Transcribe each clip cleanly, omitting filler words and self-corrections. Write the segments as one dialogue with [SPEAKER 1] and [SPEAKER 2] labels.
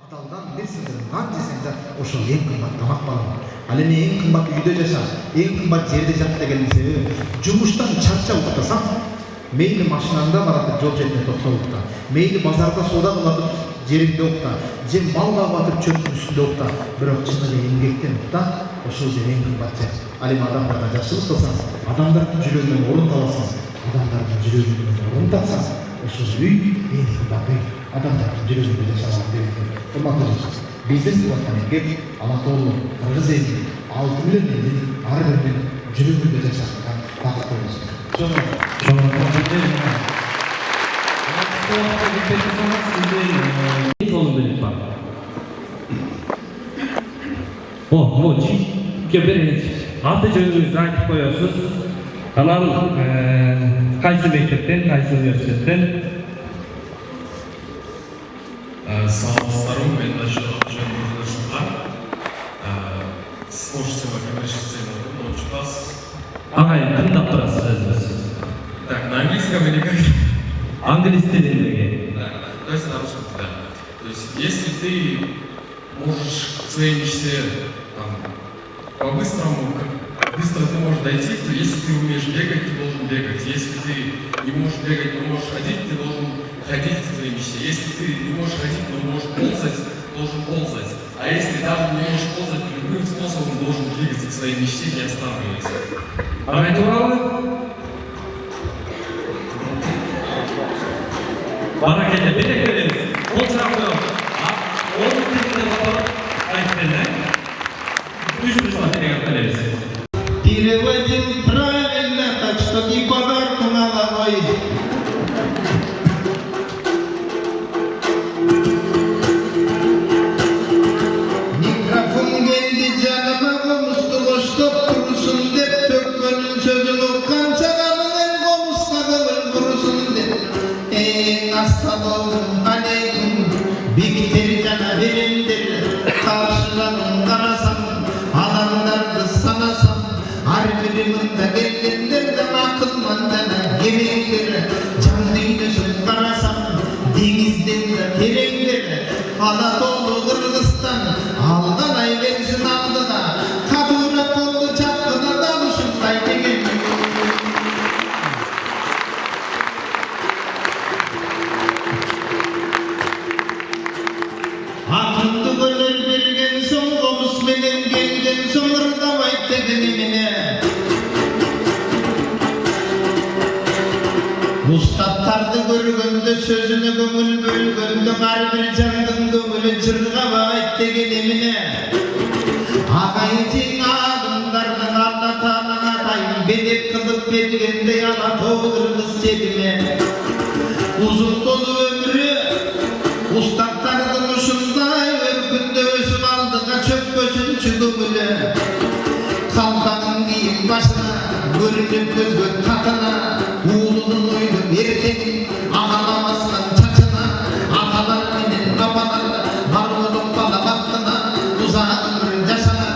[SPEAKER 1] Аталдан бир сиңир нан жесең да ошол эң кымбат тамак балам. Ал эми эң кымбат үйдө жаша, эң кымбат жерде жат дегенин себеби жумуштан чарчап уктасаң, мейли машинаңда баратып жол четине токтоп укта, мейли базарда соода кылатып жериңде укта, же мал багып чөптүн үстүндө укта, бирок чын эле эмгектен укта, ошол жер эң кымбат жер. Ал эми адамдарга жакшылык кылсаң, адамдардын жүрөгүнөн орун табасың, адамдардын жүрөгүнөн орун тапсаң, ошол үй эң кымбат үй. Адамдардын жүрөгүндө жашаган деген. Урматтуу биздин кылган эмгек Алатоолу кыргыз эли 6 миллион элдин ар биринин жүрөгүндө жашаган бакыт болсун. Чоң
[SPEAKER 2] аты жөнүңүздү айтып коесуз. Анан кайсы мектептен, кайсы университеттен?
[SPEAKER 3] Саламатсыздарбы, мен Жөнүрсултан. Творчествоға коммерческая научный класс.
[SPEAKER 2] Ағай, тыңдап тұрасыз өзіңіз?
[SPEAKER 3] Так, на английском или как?
[SPEAKER 2] Английский тіліндегі.
[SPEAKER 3] Да, то есть на русском, да. То есть, если ты можешь к своей мечте по-быстрому, как быстро ты можешь дойти, то если ты умеешь бегать, ты должен бегать. Если ты не можешь бегать, но можешь ходить, ты должен ходить к своей мечте. Если ты не можешь ходить, но можешь ползать, должен ползать. А если даже не можешь ползать, любым способом должен двигаться к своей мечте, не останавливайся.
[SPEAKER 2] Ағай туралы? Баракелде, берек береміз. Ол жағы оның тілінде бапар айтпен, үш бұшма терек береміз.
[SPEAKER 4] Переводим правильно, так что не подарку головой. Assalamu aleykum, biktir cana birindir, karşılarım karasam, adamlardı sanasam, har biriminde gelgindir de akılmandana gelindir, can düğünüsün karasam, denizden de terendir, Anadolu Kırgızstan, aldan ay versin aldığa, kadurat oldu çapkına dalışıp kaydegin. Akıllı gönül bilgen son komus menen gelgen son ırdamay tegenimine. Ustadtardı görgöndö sözüne gömül bölgöndö har bir jandын gömülü çırgabay tegenimine. Agaycın adımlardan Allah Taala'na atayım bedek kılıp bergende Alatoğlu Kırgız cebime. Uzun dolu ömrü ustadtardın uşunday örgünde özüm aldığa çökpösün çügümüle. Kalkanın giyin başına, görünüp gözgön katına, uğlunun oyunu erkenin ağlamasından çaçına, atalar minin kapalar, marulun bala baktına, uzağın bir yaşana,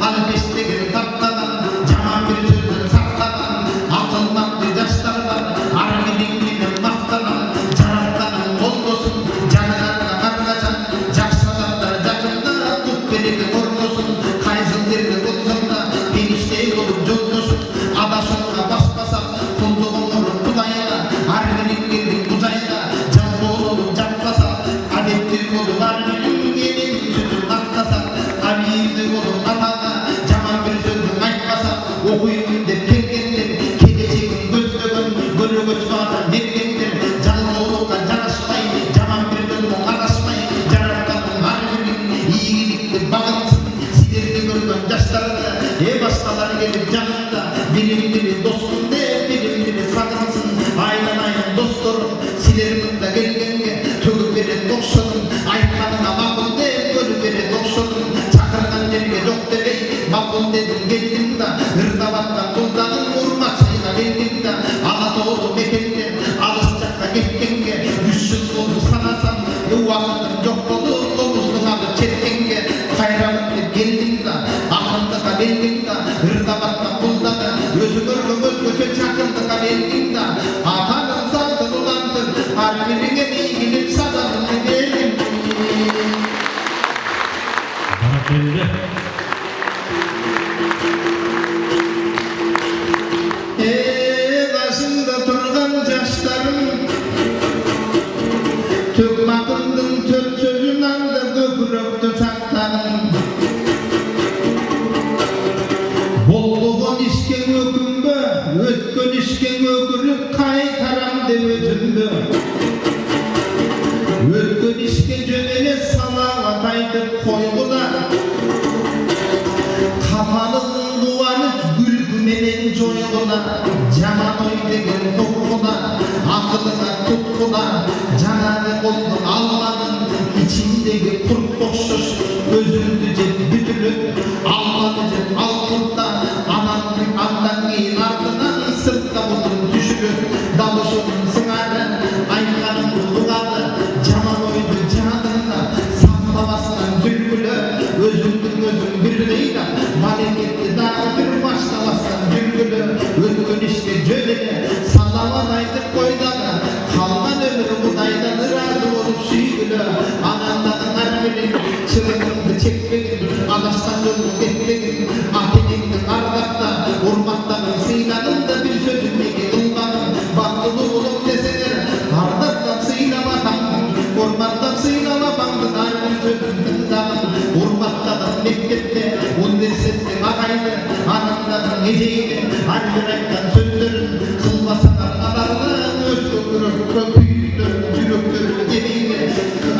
[SPEAKER 4] albeştegin kaptadan, caman bir sözün saktadan, atılmak bir yaşlar var, arminin minin maktadan, carattanın olgosun, canına kargacan, jaksalarlar jakında, tut bereki korgosun, kayzın derdi bulsunda, geniştey olup joldosun, adaşınla basmasam, kulduğun olur kudayla, arminin girdin uzayla, can olup canpasam, adettir olup arminin gelin sütün aktasam, amirdir olup ataga, caman bir sözün aytmasam, okuyun dep kelgendir, keleceğin gözlögün, görөгөç bana mergendir, canlı olup janaşmay, caman bir dönüm araşmay, jaratkanın arminin iyiliktir bağınsın, silerdi görgön yaşlarında, başkaları gelip canında, birim biri dostum de, birim biri sakınsın, aylanayın dostlarım, silerim de gelgenge, tөгüp beri dokşodum, aytkanına makul de, görüp beri dokşodum, çakırgan yerge yok debey, makul dedim geldim da, ırdavattan tuldağın urmak sayına geldim da, Anadolu mekenden, alış çakka getkenge, 3 yıl oldu sanasam, bu vakıtın yok dolu, omuzdun adı çetkenge, kayranıp geldim da, akıldığa geldim da, ırdavattan tuldağın, özü görgüm özgöçe çakıldığa geldim da, atanın saldın ulantın, har birine değilip sadalını verdim.
[SPEAKER 2] Barakallah.
[SPEAKER 4] Başında turgan yaşlarım Tök makındın tök sözün anda köpüröktü saktanım Bolluğun işken ökümbü Ötkön işken ökürüp kaytaram dep ötümbü Ötkön işken jönele salavat aytıp koygular Kafanın duvarı gülgümenen joygular Jaman oy degen kokkular Akılına tutkular Janarı koldu Allah'ın içindeki kurt boşuş Özüldü cep bütülüp Allah'ı cep altında Ananlık andan keyin ardından Sırtta bulun düşülüp Dalışın sыңarı Aykanın ulugalı Jaman oydu janında Saklavasından gülgülü Özüldün özün birleydi Maleketli dağı bir başlavasından gülgülü Ötkön işke jönele Salavat aytıp koydalı Kalgan ömür budaydan razı olup süygülü Anandanın harbirin Çırığındı çekmegin Adaştan yolu etmegin Ateningin ardakta Urmaktagın sıyladın da bir sözündeki ılganın Baktılı olup deseler Ardaktan sıylamatan Urmaktan sıylamapandın Her bir sözün tıldağın Urmaktagın mektepte Üniversitede ağaydı Anandanın eceydi Her bir aydan sözlerin Kılmasalar alarlığın Öz köpürür köpüydür Yürüktür demeydi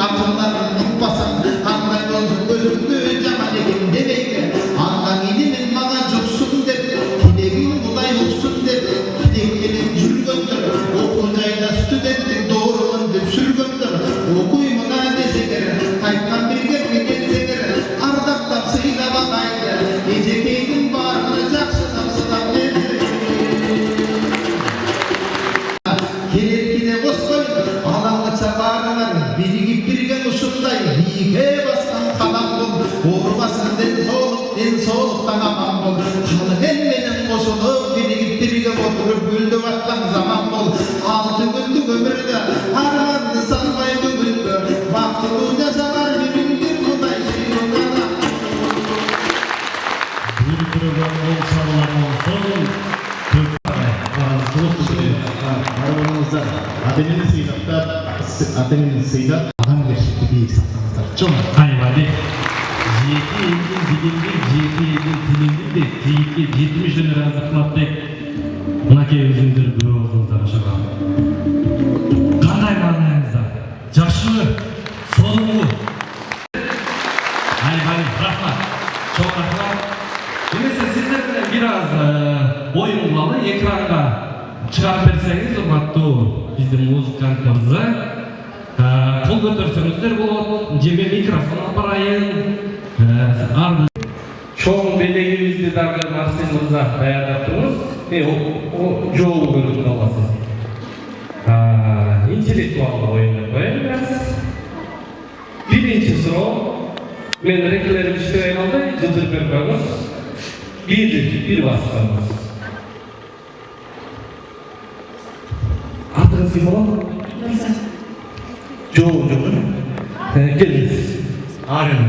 [SPEAKER 4] Akılların tutmasan Andan olsun gözümdü Cama degin demeydi Andan ilimin bana cuksun dep Kilegin buday huksun dep Kileklerin jürgöndür Okulcayda stüdentlik doğruğun dep sürgöndür Okuymuna deseler Kaytkan birger gelseler Ardaktap sıyla bakaydı Ecekeydin bağrına Jakşıdap sıdap verdi Kelerkide koskoyun Alanlıça bağrılar Birigip birgen usunday Biyike baskan kalan bul Uğurmasın den soğuktan aman bul Kalı elmenin koşulup Birigip birgen oturup Güldü vattan zaman bul Altı gündük ömürde Harmandı salmay bugündü Baktılı yaşalar Birigir buday şiirlada
[SPEAKER 2] Bir program olsalar olsun.
[SPEAKER 1] Hayvanımızda ademini sıylap da ademini sıylap adam gerçekten bir saklamızlar. Çok
[SPEAKER 2] Hayvadi. Jeki elin digildi, jeki elin tilindi de jeki 70 lira azıklattı. Nake özündür bu oğuldan aşağı. Kanday manayınızda? Жақшылы, солыңғы. Hayvadi, rahmat. Çok rahmat. Немесе сіздер biraz ойын қылалы экранға шығарып берсеңіз, урматтуу биздин музыканттарыбызга кол көтөрсөңүздөр болот, жеме микрофон алып барайын. Арды чоң белегибизди дагы Максим мырза даярдап турбуз. Жол көрүп каласыз. Интеллектуалдуу оюн деп коеюн biraz. Биринчи суроо. Мен рекелерди иштебей калды, жылдырып берип коюңуз. Bir vasıfımız. Adınız kim olur?
[SPEAKER 5] Nasıl?
[SPEAKER 2] Çoğu. Geliniz. Arın.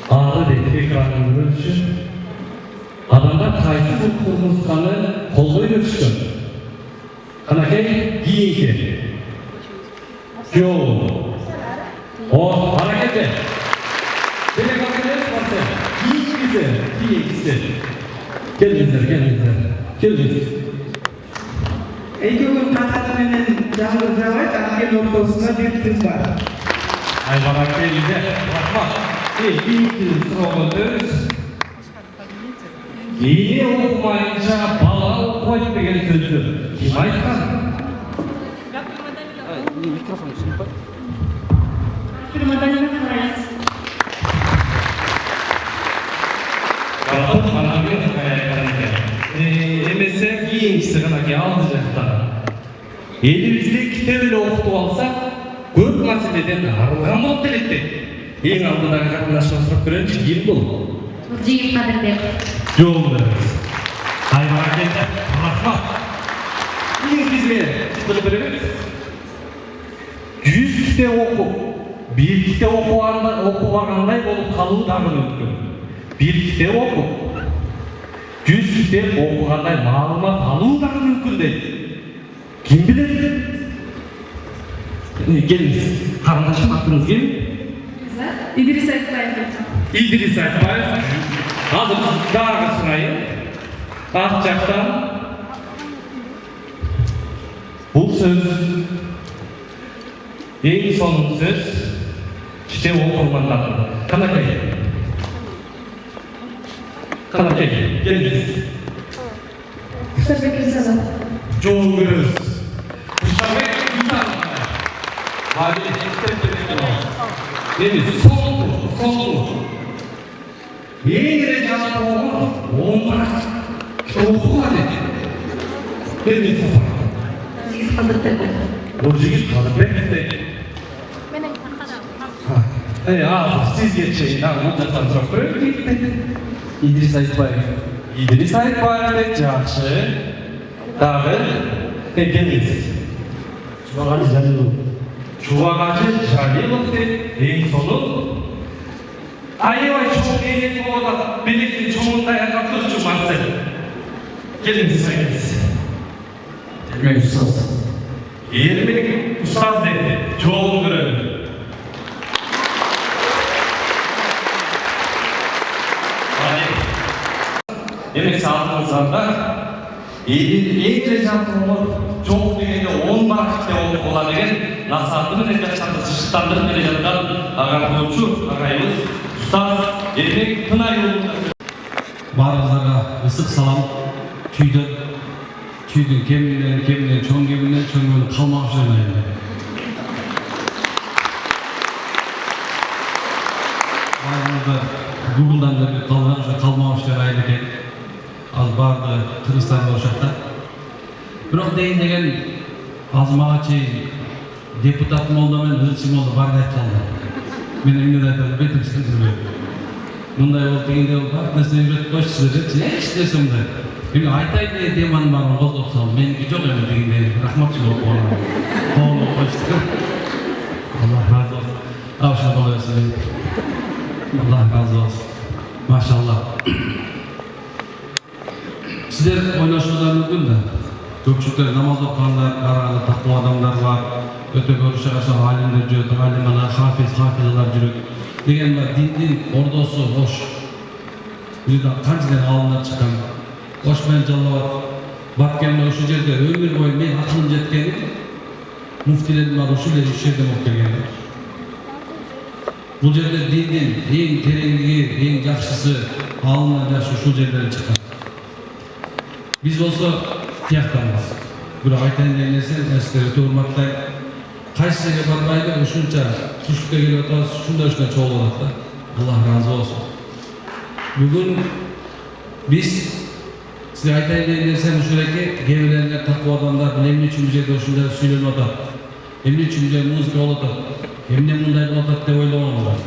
[SPEAKER 2] Ağrı dedi ekranın ölçü. Adamlar kaysı bu kurmuzkanı koldoyu ölçtü. Kanakay giyinki. Çoğu. O hareketi. Demek akıllı varsa. Giyikisi. Gelinizler.
[SPEAKER 5] İki gün Katar'ın canlı cevap Anadolu noktasına bir kız var.
[SPEAKER 2] Ayvara geldi. Rahmat. İlk sorumuz. Yeni okumayınca bala okuyup degen sözdür. Kim aytkan?
[SPEAKER 5] Firmadan parayız.
[SPEAKER 2] Balık bana bir emese kiyinçisi kanaki aldı jakta. Elimizde kitap ile okutup alsak, көп маселеден арылган болуп келет. Эң алдыдагы катнашма сурап көрөйүнчү, ким бул?
[SPEAKER 5] Нуржигит Кадырбек.
[SPEAKER 2] Жол беребиз. Айбара келди. Рахмат. Эң бизге чыгып беребиз. 100 китеп окуп, bir kитеп окубагандай болуп калуу дагы мүмкүн. Bir kитеп окуп 100 китеп окугандай маалымат алуу дагы мүмкүн дейт. Ким билет? Келиңиз, карындашым атыңыз ким?
[SPEAKER 6] İdris Айтбаев.
[SPEAKER 2] İdris Айтбаев. Азыр дагы сурайын. Ак жактан бул сөз эң сонун сөз китеп окурмандардын. Канакей. Келиңиz.
[SPEAKER 6] Куштарбек Ризанов.
[SPEAKER 2] Жол көрөбүз. Куштарбек Ризанов. Эми соңку. Эң эле жаман болгон 10 барак окуган экен. Келиңиz. Бул жигит Кадырбек дейт. Sizge чейин бул жактан сурап көрөйүн.
[SPEAKER 7] İdris Айтбаев.
[SPEAKER 2] İdris Айтбаев жакшы. Дагы келиңиz.
[SPEAKER 7] Чубагажы Жалилов.
[SPEAKER 2] Чубагажы Жалилов деп эң сонун. Аябай чоң энети болот. Белектин чоңундай акырчу Марсель. Келиңиz.
[SPEAKER 7] Эрмек Устаз.
[SPEAKER 2] Эрмек Устаз dedi. Жолун көрөлү. Demek sağlığınızda eğer canlılar çok degende 10 vakit olabilen nasatını ne yaşandı sıçtandırıp verecekler ağabeyçu ağayımız Ustaz Ermek Pınar yolunda.
[SPEAKER 7] Barınızlara ısık salam. Tüydün keminden, çoğun kalmak üzerine. Barınızda Google'dan da bir kalmak üzerine ayrıken az bardı Kırgızstan'da ошақта. Бирок дейин деген азмага чейин депутат молдо менен ылчы молдо барды айтып калды. Мен эмне айтам, бетим түшүндүрбөй. Мындай болуп дегенде бар нерсе үйрөтүп койчусуз депчи, эч нерсе мындай. Мен айтайын деген теманын баарын козгоп салдым. Меники жок эми дегенде рахматчы болуп калган. Колуп койчу. Аллах разы болсун. Ошо боло берсин. Аллах разы болсун. Машаллах. Sizler oynaşınızlar mümkün de. Köpçükler namaz okuyanlar, arada takva adamlar var. Öte görüşe karşı alimler jürüp, alimler, hafizlar jürüp. Degen var, din ordosu hoş. Bizden kançadan alımlar çıkan. Hoş men jallabat. Bakkenle oşu jerde ömür boyu men akılım jetkeni. Muftilerim var, oşu jerde işlerden okup kelgenler. Bu jerde dindin en terenligi, en jakşысы alımlar jaşı şu jerden çıkan. Biz olsa tiyaqtanmız. Bira aytayın деген нерсе, sizleri turmaktay. Qaysi жерге барбайды, ушунча түшүккө келип атабыз, ушундай чогулат да. Аллах разы болсун. Бүгүн биз сизге айтайын деген нерсе ушуреке кээ таква адамдар эмне үчүн бул жерде ушундай сүйлөнүп атат. Эмне үчүн бул жерде музыка болуп атат. Эмне мындай болуп атат деп ойлогонбуз.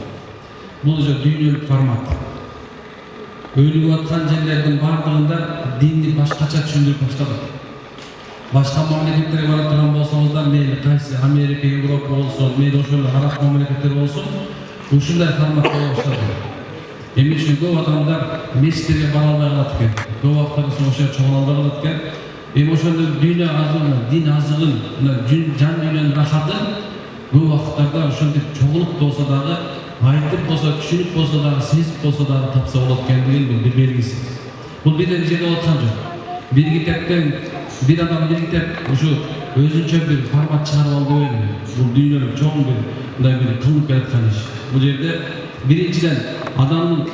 [SPEAKER 7] Бул же дүйнөлүк формат. Өлүп аткан жерлердин бардыгында динди башкача түшүндүрүп баштады. Башка мамлекеттерге бара турган болсоңуздар, мейли кайсы Америка, Европа болсун, мейли ошол араб мамлекеттер болсун, ушундай форматта болуп баштады. Эмне үчүн көп адамдар мечиттерге бара албай калат экен. Көп убактарда ошо чогула албай калат экен. Эми ошондой дүйнө азыгын, дин азыгын, жан дүйнөнүн рахатын көп убакыттарда ошентип чогулуп болсо дагы айтып болсо, түшүнүп болсо дагы, сезип болсо дагы тапса болот экен деген бул белгиси. Бул бирден жерде аткан жок. Bir kitapten bir adam bir kitap şu özünçe bir format çıkarıp aldı öyle. Bu dünyanın çok bir kılıp yaratkan iş. Bu yerde birinciden adamın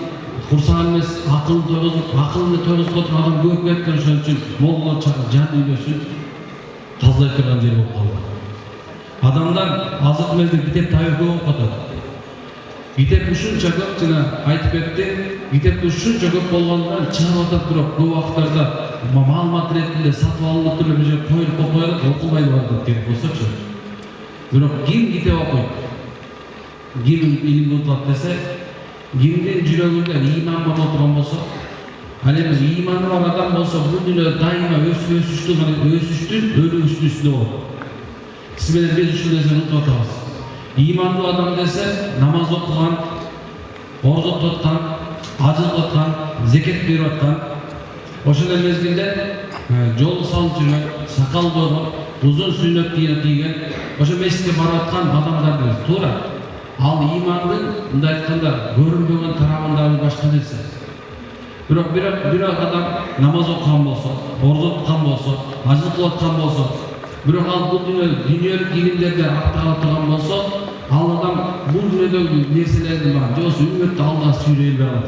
[SPEAKER 7] kursağın emas, akılını to'g'izib o'tirib adam ko'p ketgan o'shaning uchun mo'g'ullar chaqirib jan uylasin tozalab turgan jeri bo'lib qoldi. Adamlar azıq mezgil kitap tayyor ko'p o'qidi. Kitap shuncha ko'p jina aytib ketdi. Kitapda shuncha ko'p bo'lgandan chiqarib o'tirib turib, bu vaqtlarda ma'lumot ретінде сатып алынып turib, bir qo'yilib qo'yilib o'qilmaydi bordi deb bo'lsa-chi. Biroq kim kitap o'qiydi? Kim ilm o'qiydi desa, kimning yuragida iymon bor o'tirgan bo'lsa, hali biz iymoni bor odam bo'lsa, bu dunyo doimo o'sishdi, o'lishdi ustida bo'ladi. Siz bilan biz shu narsani unutib o'tamiz. İmanlı adam dese namaz okugan, oruç tutkan, acıl tutkan, zeket berip atkan. Oşonda mezgilde jol salып жүрген, sakal boygan, uzun sünnet kiyген, oşo mesjidке барып аткан адамдарды туура. Ал имандын мындай айтканда көрүнбөгөн тарабындагы башка нерсе. Бирок адам намаз окуган болсо, оруç туткан болсо, ажыл кылып аткан болсо, бирок ал бул дүйнөлүк илимдерде артыга турган болсо, ал адам бул дүйнөдөгү нерселерди жосу үммөттү алга сүйрөй албай калат.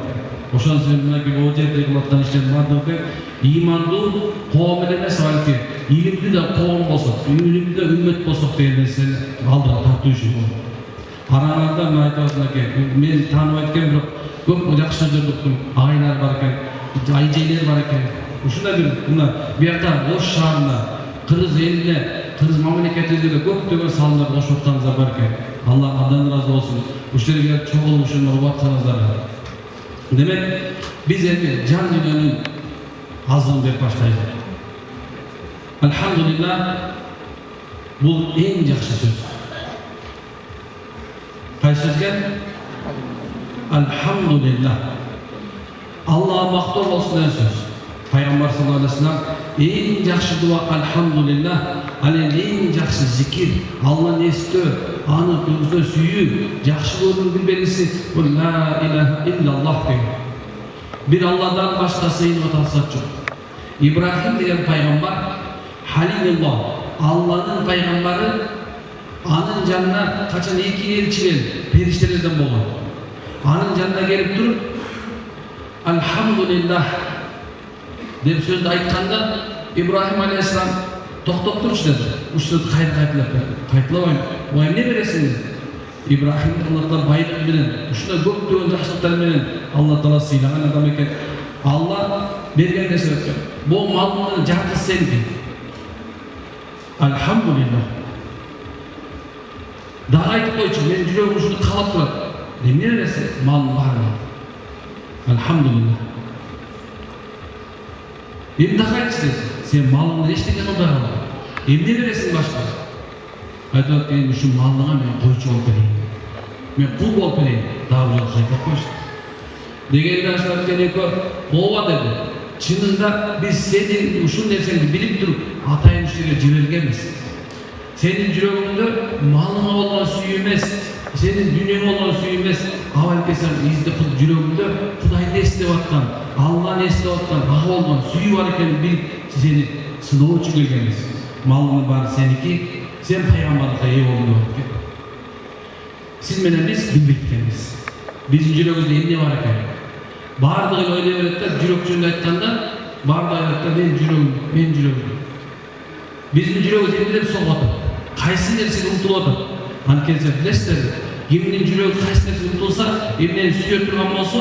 [SPEAKER 7] Ошон себептен о жерде кылыптан иштен бардыгы имандуу коом эле эмес, балки илимди да коом болсок, илимди да үммөт болсок деген нерсени алдыга тартуу үчүн болот. Караңарда мен айтып атам экен, мен таанып айткан бирок көп жакшы сөздөрдү уктум, агайлар бар экен, айжейлер бар экен. Ушундай бир мына биякта Ош шаарында, Кыргыз элине, Кыргыз мамлекетибизде көптөгөн салымдар кошуп атканыңыздар бар экен. Алла абдан ыраазы болсун. Ушул жерге чогулуп ушуну уруп атканыңыздар. Демек, биз эми жан дүйнөнүн азыгын берип баштайлы. Алхамдулилlah, бул эң жакшы сөз. Кайсы сөзгө? Алхамдулилlah. Аллага мактоо болсун деген сөз. Пайгамбар саллаллаху алейхи вассалам эң жакшы дуа алхамдулилlah, ал эң жакшы зикир, Алланы эстөө, аны көзгө сүйүү, жакшы көрүүнүн бир белгиси бул ла илаха иллаллах деген. Bir Allah'dan başkası inanılmaz çok. İbrahim деген пайғамбар, Halilullah, Allah'ın пайғамбары, anın жанына kaçan iki elçi geldi, periştelerden болған. Anın жанына gelip durup, Elhamdülillah деп sözde aytkanda, İbrahim Aleyhisselam toktop duruş dedi. Bu sözü kayıtlamayın. O ne veresiniz? İbrahim Allah'tan bayılık bilen, uşuna көптөгөн жақсылықтар менен Allah Taala сыйлаган адам экен. Allah берген нерсе экен. Бул малдын жартысы сеники. Алхамдулилlah. Дагы айтып койчу, мен жүрөгүм ушуну каалап турат. Эмне нерсе? Малдын баары. Алхамдулилlah. Эми дагы айтчы, сен малыңды эчтеке кылбай калдың. Эмне бересиң башка? Айтып, мен ушул малдыга мен койчу болуп берейин. Мен кул болуп берейин. Дагы жол кайтып койчу. Дегенде ашылып келеко, ооба деди. Чынында биз сенин ушул нерсеңди билип туруп, атайын ушерге жибергенбиз. Сенин жүрөгүңдө малыңа болгон сүйүү эмес, сенин дүйнөңө болгон сүйүү эмес, авалке сен жүрөгүңдө Кудайды эстеп аткан, Алланы эстеп аткан, ага болгон сүйүү бар экенин билип, сени сыноо үчүн келгенбиз. Малыңдын баары сеники, sen пайгамбарлыкка ээ болдуң деп экен. Сиз менен биз билбейт экенбиз. Биздин жүрөгүбүздө эмне бар экен? Баардыгын ойлой берет да, жүрөк жөнүндө айтканда, баардыгы айтат да, мен жүрөгүм. Биздин жүрөгүбүз эмне деп согуп атат? Кайсы нерсеге умтулуп атат? Анткени билесиздер, кимдин жүрөгү кайсы нерсеге умтулса, эмнени сүйө турган болсо,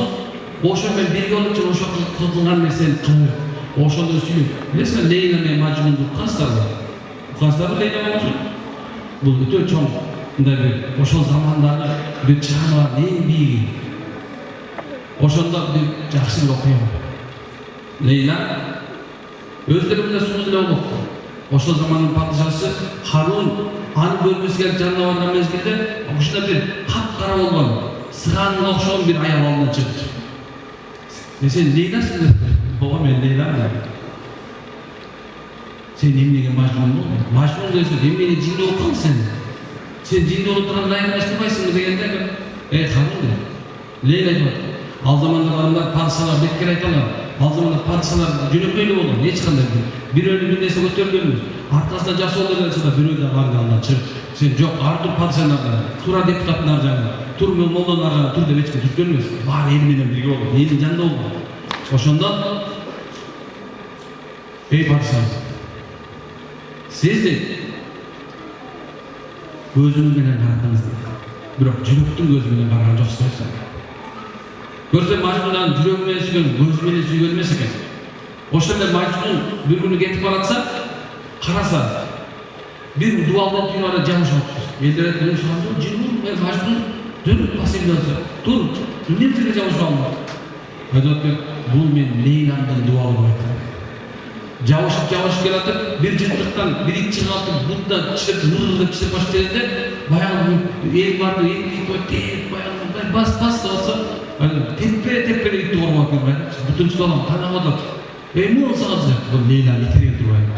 [SPEAKER 7] ошо менен бирге болуп ошо кылган нерсени кылып, ошондо сүйүү. Билесиңер, Лейла менен Мажнунду уккансыздарбы? Уккансыздарбы Лейла менен Мажнун? Бул өтө чоң, мындай бир ошол замандагы бир чыганар эң бийиги. Ошондо бир жакшы бир окуя бар. Лейла өздөрүнүн сунуз эле болуп, ошол замандын падышасы Харун аны көргүсү келип жанына барган мезгилде, ушундай бир капкара болгон, сыганга окшогон бир аял алдына чыкты. Сен Лейласың деп, ооба мен Лейламын. Sen emnege Majnun болдуң? Majnun десе, эмнени жинди болуп калдың сен? Сен жинди болуп турган Лейла эстебайсыңбы дегенде, Харун деп. Лейла айтып атты. Ал заманда адамдар падышалар беткер айталар. Ал заманда падышалар жөнөкөй эле болгон, эч кандай бирөөнүн бир нерсе көтөрүлгөн. Аркасында жашоо делсе да бирөө да барды андан чыгып. Сен жок, ар тур падышанын ардында, тура депутаттын ар жагында, тур молдонун ар жагында, тур деп эч ким түрткөн эмес. Баары эл менен бирге болгон, элдин жанында болгон. Ошондо падыша, siz de gözünüz menен karadınız deydi. Bирок жүрөктүн көзү менен караган жоксуз. Көрсө Majnunдан жүрөгү менен сүйгөн, көзү менен сүйгөн эмес экен. Ошондо Majnun бир күнү кетип баратса, караса, бир дуалдын түйнөрү жамыш атты. Элдер айтты, "Сандыр жинун, Majnun дөнүп басып тур, эмне жерге жамыш алды?" Айтат, "Бул мен Лейламдын дуалы деп айттым." Жабышып келатып, бир жыртыктан бир ит чыгып, бутта чыгып, ныр деп чыгып баштаганда, баягы эл барды теп баягы бас деп атса теппе итти кормак келбейт. Бүтүн столом канап атат. Эмне болсо азыр бул Лейла итирген турбайбы?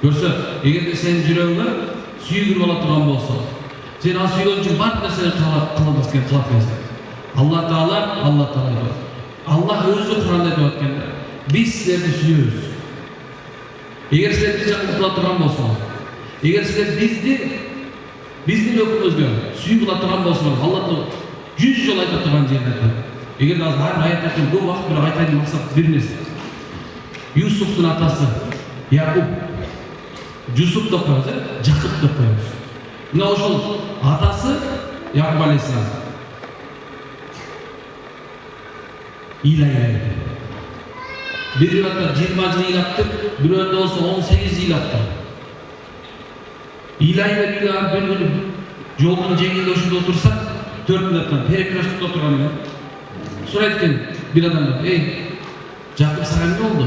[SPEAKER 7] Көрсө, эгерде сенин жүрөгүңө сүйгүр боло турган болсо, сен ал сүйгөн үчүн бар нерсени кылат экенсиң. Алла Таала Аллах өзү Кур'анда айтып аткан, биз силерди сүйөбүз. Эгер силер биз жакын кыла турган болсоңор, эгер силер биздин өкүмүзгө сүйүү кыла турган болсоңор, Алла 100 жолу айтып турган жерде айтат. Эгер азыр аят айтсам, көп убакыт бирок айтайын максат бир нерсе. Юсуфтун атасы Якуб, Жусуп деп коебуз, Жакып деп коебуз. Мына ошол атасы Якуб алейхиссалам илай. Bir yılda 20 жыл илаттыр, бирөөндө болсо 18 жыл илаттыр. Илай bir күнү жолдун жеңинде ушунда отурсак, 4 мүнөттөн перекрестокто турган элем. Сурайт экен bir адамдан, "Эй, Жакып сага эмне болду?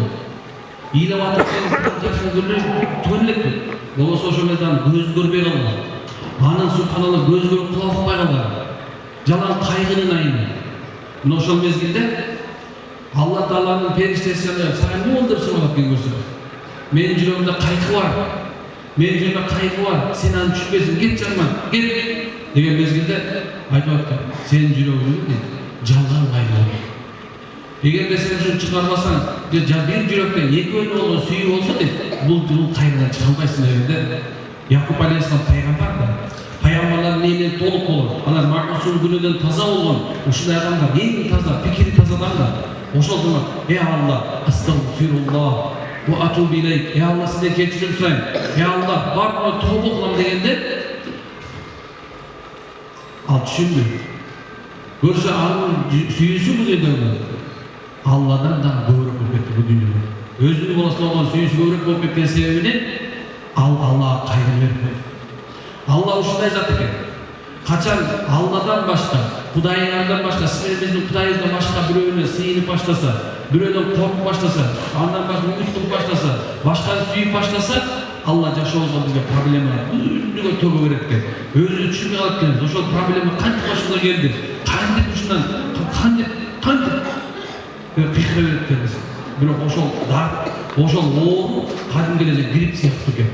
[SPEAKER 7] Илеп атып сен жашын түгөнүп элек. Болбосо ошол мездан көз көрбөй калды. Анын субханалла көз көрүп кула укпай калды. Жалаң кайгынын айы." Мына ошол мезгилде Алла Тааланын периштеси сага эмне болду деп сурап аткен көрсө. Менин жүрөгүмдө кайгы бар. Менин жүрөгүмдө кайгы бар. Сен аны түшүнбөйсүң. Кет жаныма, кет деген мезгилде айтып аткан. Сенин жүрөгүңдө жалган кайгы бар. Эгерде сен ушуну чыгарбасаң, бир жүрөктөн экөөнү болгон сүйүү болсо дейт, бул кайгыдан чыга албайсың дегенде Якуб алейхиссалам пайгамбар да. Пайгамбарлардын эмнен толук болгон, алар максул күнүдөн таза болгон, ушундай адамдар эң таза, пикири таза адамдар. Ошол zaman, ey Allah, astagfirullah ve atubu ileyk. Ey Allah sizden keçirim sorayım. Ey Allah, var mı tövbe kılam degende al düşündü. Görse anın süyüsü bu dedi onu. Allah'dan da doğru köpekti bu dünyada. Özünü bolasına olan süyüsü doğru köpekten sebebini Allah'a kaygı vermiyor. Allah uşunday zat eken. Kaçan Allah'dan başka, Kudaylardan başka, sizlerimizin Kudayımızdan başka biröğüne sıyınıp başlasa, biröğünden korkup başlasa, andan başka umutluk başlasa, başka suyup başlasa, Allah yaşaozgan bizge problema ünlüge töbe veretken, özü düşünme alıpken, oşol problema kanti başımıza geldi, kanti uşundan, kanti pihre veretken biz. Biro oşol oğru kadim gelecek grip siyahtı eken.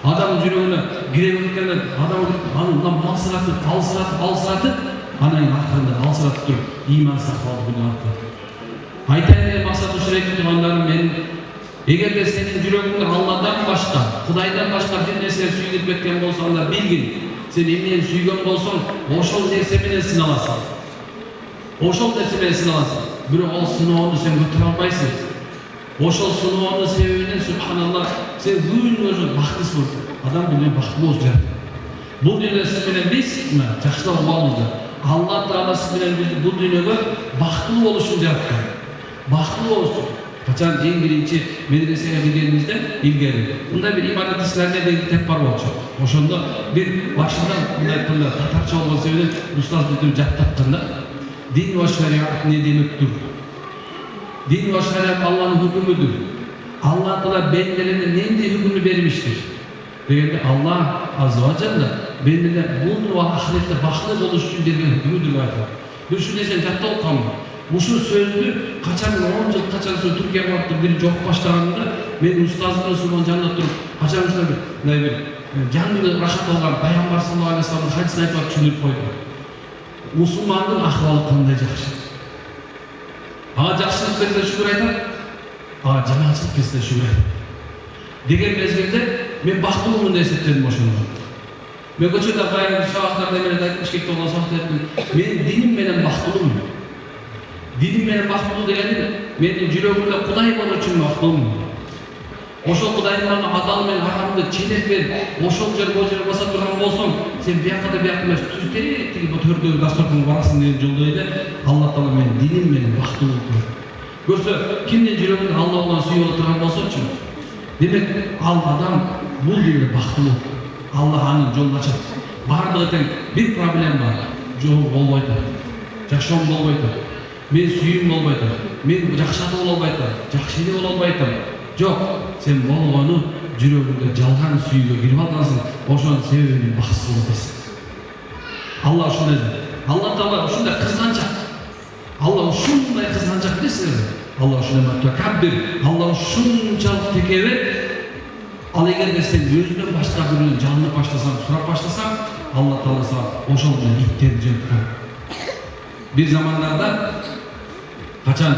[SPEAKER 7] Adamın жүрегіне кіре берткенде адам андан алсыратып анан акырында алсыратып туруп ыйман сакталды күнү аркылуу. Айтайын деген максат ушул эки туугандарым менин эгерде сенин жүрөгүңдө Алладан башка, Кудайдан башка бир нерсе сүйүнүп кеткен болсо анда билгин, сен эмнени сүйгөн болсоң, ошол нерсе менен сыналасың. Бирок ал сыноону сен көтөрө албайсың. Ошол сыноонун себебинен субханалла сен күнү бактысыз болдуң. Адам менен бактылуу болуш керек. Бул дүйнөдө сиз менен биз жакшылап угабыз. Алла Таала сиз менен бизди бул дүйнөгө бактылуу болуш үчүн жараткан. Бактылуу болуш үчүн. Качан эң биринчи медресеге киргенибизде илгери мындай бир ибадат иштерине деген китеп бар болчу. Ошондо бир башында мындай айтканда татарча болгон себебинен устаз бүтүп жаттатканда дин ва шариат не демектир? Din ve şeriat Allah'ın hükmüdür. Allah Teala bendelerine neydi hükmünü vermiştir. Degende Allah azze ve celle bendeler bunu ve ahirette baklı buluş için vergen hükmüdür aytıyor. Bir şu desen jatta okukan mı? Bu şu sözdü kaçan 10 yıl kaçan söz Türkiye vardı bir çok başlarında benim ustazımın sunman canına durup kaçan şöyle bir canlı rahat olgan Peygamber sallallahu aleyhi ve sellem'in hadisini aytmak düşünüp koydu. Müslümanın ahvalı kандай жақсы. Жақсылық берсе шүкір айтам, жаманшылық берсе шүкір айтам. Деген мезгілде мен бақтылымын деп есептедім ошондо. Мен көчөдө баягы сабактарда менен айтып Бишкекте болгон сабакта айттым. Мен диним менен бактылуумун. Диним менен бактылуу дегени менин жүрөгүмдө Кудай болуу үчүн бактылуумун. Ошол Кудайдын адалы менен арамды ченеп берип, ошол жерге баса турган болсоң, сен бияка да бияка эмес, түз тиги төрдөгү дасторконго барасың деген жолдо эле Алла Таала менин диним менен бактылуу кылат. Көрсө, кимдин жүрөгүндө Алла менен сүйүп отурган болсочу, демек ал адам бул дүйнөдө бактылуу. Алла анын жолун ачат. Бардыгы тең бир проблема бар. Жол болбойт. Жашоом болбойт. Мен сүйүүм болбойт. Мен жакшы ата боло албайт. Жакшы эле боло албайт. Жоқ, сен болгону жүрөгүңдө жалган сүйүүгө кирип алгансың, ошонун себебин бакытсыз болуп атасың. Алла ушундай. Алла Таала ушундай кызганчак. Алла ушундай кызганчак билесиңерби? Алла ушундай мутакаббир. Алла ушунчалык текебет. Ал эгерде сен өзүнөн башка бирөөнүн жалынып баштасаң, сурап баштасаң, Алла Таала сага ошол менен иттерди жөнөтүп коет. Бир замандарда качан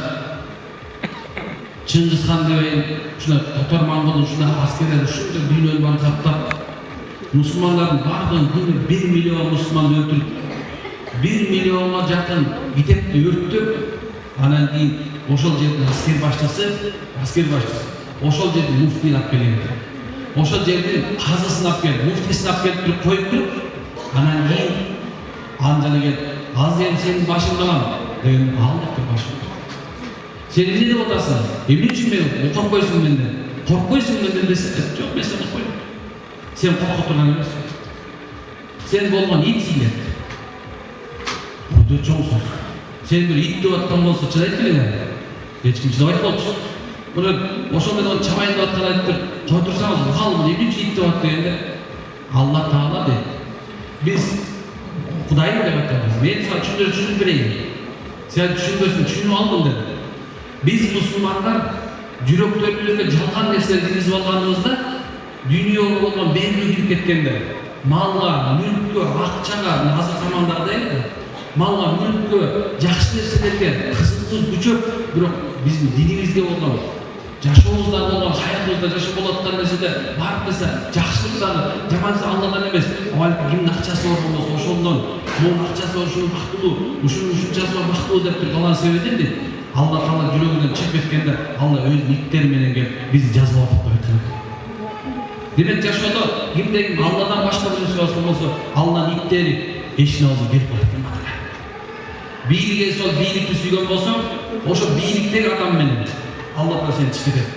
[SPEAKER 7] Чыңгыз хан дебейин, ушундай Тотормоңголдун ушундай аскерлери ушунча дүйнөнү баарын каптап, мусулмандардын бардыгын күнү 1 миллион мусулман өлтүрүп, 1 миллионго жакын мектепти өрттөп, анан кийин ошол жердин аскер башчысы, ошол жердин муфтийин алып келген. Ошол жердин казысын алып келип, муфтисин алып келип коюп туруп, анан кийин анжаны келип, азыр эми сенин башыңды алам деген алып башын. Сен эмне деп атасың? Эмне үчүн мени коркпойсуң менден? Коркпойсуң менден десе, жок, мен сени коркпойм. Сен корко турган эмессиң. Сен болгон итсиң деп. Бул чоң сөз. Сен бир ит деп аткан болсо чыдайт белең. Эч ким чыдабайт болчу. Мына ошол менен чабайын деп аткан айтып, кой турсаңыз, укал эмне үчүн ит деп ат дегенде, Алла Таала дейт. Биз Кудайым деп атат. Мен сага түшүндүрүп берейин. Сен түшүнбөсүң, түшүнүп алдың деп. Biz musulmanlar жүрөктөрүбүзгө жалган нерселерди киргизип алганыбызда дүйнөгө болгон берүү кирип кеткенде, малга, мүлккө, акчага, азыр замандагыдай эле, малга, мүлккө, жакшы нерселерге кызыгыбыз күчөп, бирок биздин динибизге болгон, жашообузда болгон, хаятыбызда жашап болоткан нерседе барып келсе, жакшылыктары, жаманысы Алладан эмес, балким кимдин акчасы бар болсо ошондон, монун акчасы бар ушунун бактылуу, ушунун ушунчасы бар бактылуу деп туруп калган себебинен дейт. Алла Таала жүрөгүнөн чыгып кеткенде, Алла өз иттери менен келип бизди жазып атып койгон. Демек жашоодо кимден Алладан башка бир нерсе болсо, Алланын иттери эшине алып келип атат. Бийликке сол бийликти сүйгөн болсоң, ошо бийликтеги адам менен Алла Таала сени чыгытат.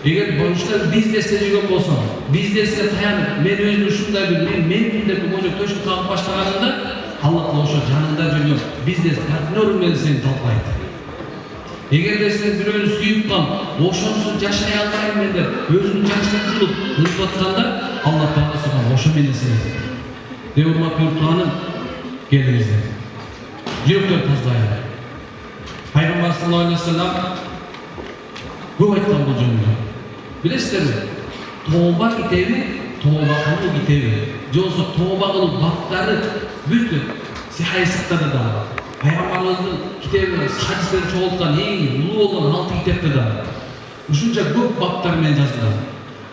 [SPEAKER 7] Эгер бошта бизнесте жүргөн болсоң, бизнеске таянып, мен өзүм ушундай бир мен деп көчө төшүп калып баштаганында, Алла Таала ошо жанында жүргөн бизнес партнерың менен сени талкалайт. Эгерде сен бирөөнү сүйүп кал, ошонусу жашай албайм мен деп өзүнүн жакшылык кылып ырып атканда, Алла Таала сага ошо менен сени. Урматтуу тууганым, келиңиздер. Жүрөктөр тазалайлы. Пайгамбар саллаллаху алейхи вассалам көп айткан бул жөнүндө. Билесиздерби? Тооба китеби, тооба кылуу китеби, же болбосо тооба кылуу баптары бүт сихайсыктарды да, пайгамбарыбыздын китеби, хадистерин чогулткан эң улуу болгон 6 китепте да ушунча көп баптар менен жазылган.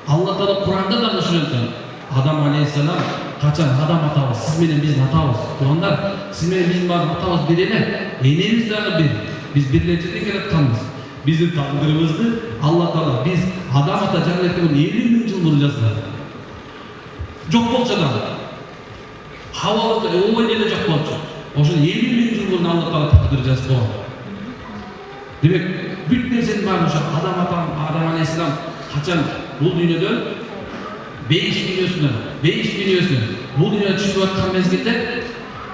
[SPEAKER 7] Алла Таала Куранда да ушуну айткан. Адам алейхиссалам качан Адам атабыз, сиз менен биздин атабыз, туугандар, сиз менен биздин атабыз бир эле, энебиз дагы бир. Биз бир эле жерден келатканбыз. Биздин тагдырыбызды Алла Таала биз Адам ата жаралеттеген 50 000 жыл мурун жазган. Жок болчу да Хавва ой эле жок болчу. Ошо 50 000 жыл мурун Алла Таала тагдыр жазып койгон. Демек, бүт нерсенин баары ошо Адам алейхиссалам качан бул дүйнөдөн бейиш дүйнөсүнө бул дүйнөгө түшүп аткан мезгилде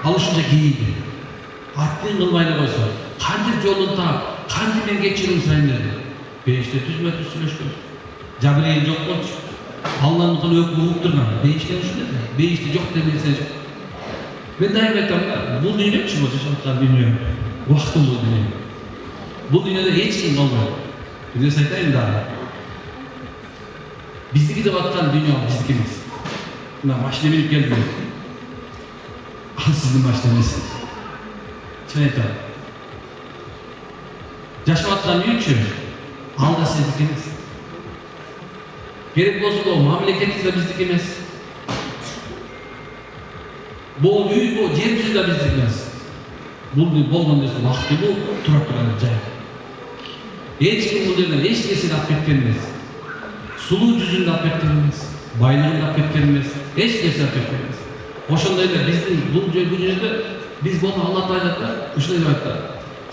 [SPEAKER 7] ал ушунча кейиди. Аттын кылбай эле койсо, кантип жолун таап, кантип мен кечирим сурайм деди. Бейиште түзмө түз сүйлөшкөн. Жабырейил жок болчу. Алланын кылы өкүп угуп турган. Бейиште ушундай. Бейиште жок деген нерсе жок. Мен дайым айтам да, бул дүйнөчү бул жашап аткан дүйнө. Убактылуу дүйнө. Бул дүйнөдө эч ким болбойт. Бир нерсе айтайын да. Биздики деп аткан дүйнө биздики эмес. Мына машина минип келди. Ал сиздин машина эмес. Чын айтам. Жашап аткан үйчү, ал да сиздики эмес. Керек болсо бул мамлекетибиз да биздики эмес. Бул үй, бул жер жүзү да биздики эмес. Бул болгон нерсе убактылуу тура турган жай. Эч ким бул жерден эч нерсени алып кеткен эмес. Сулуу жүзүн алып кеткен эмес. Байлыгын алып кеткен эмес. Эч нерсе алып кеткен эмес. Ошондой эле биздин бул жөнүндө биз боло Алла Таала ушундай деп айтты.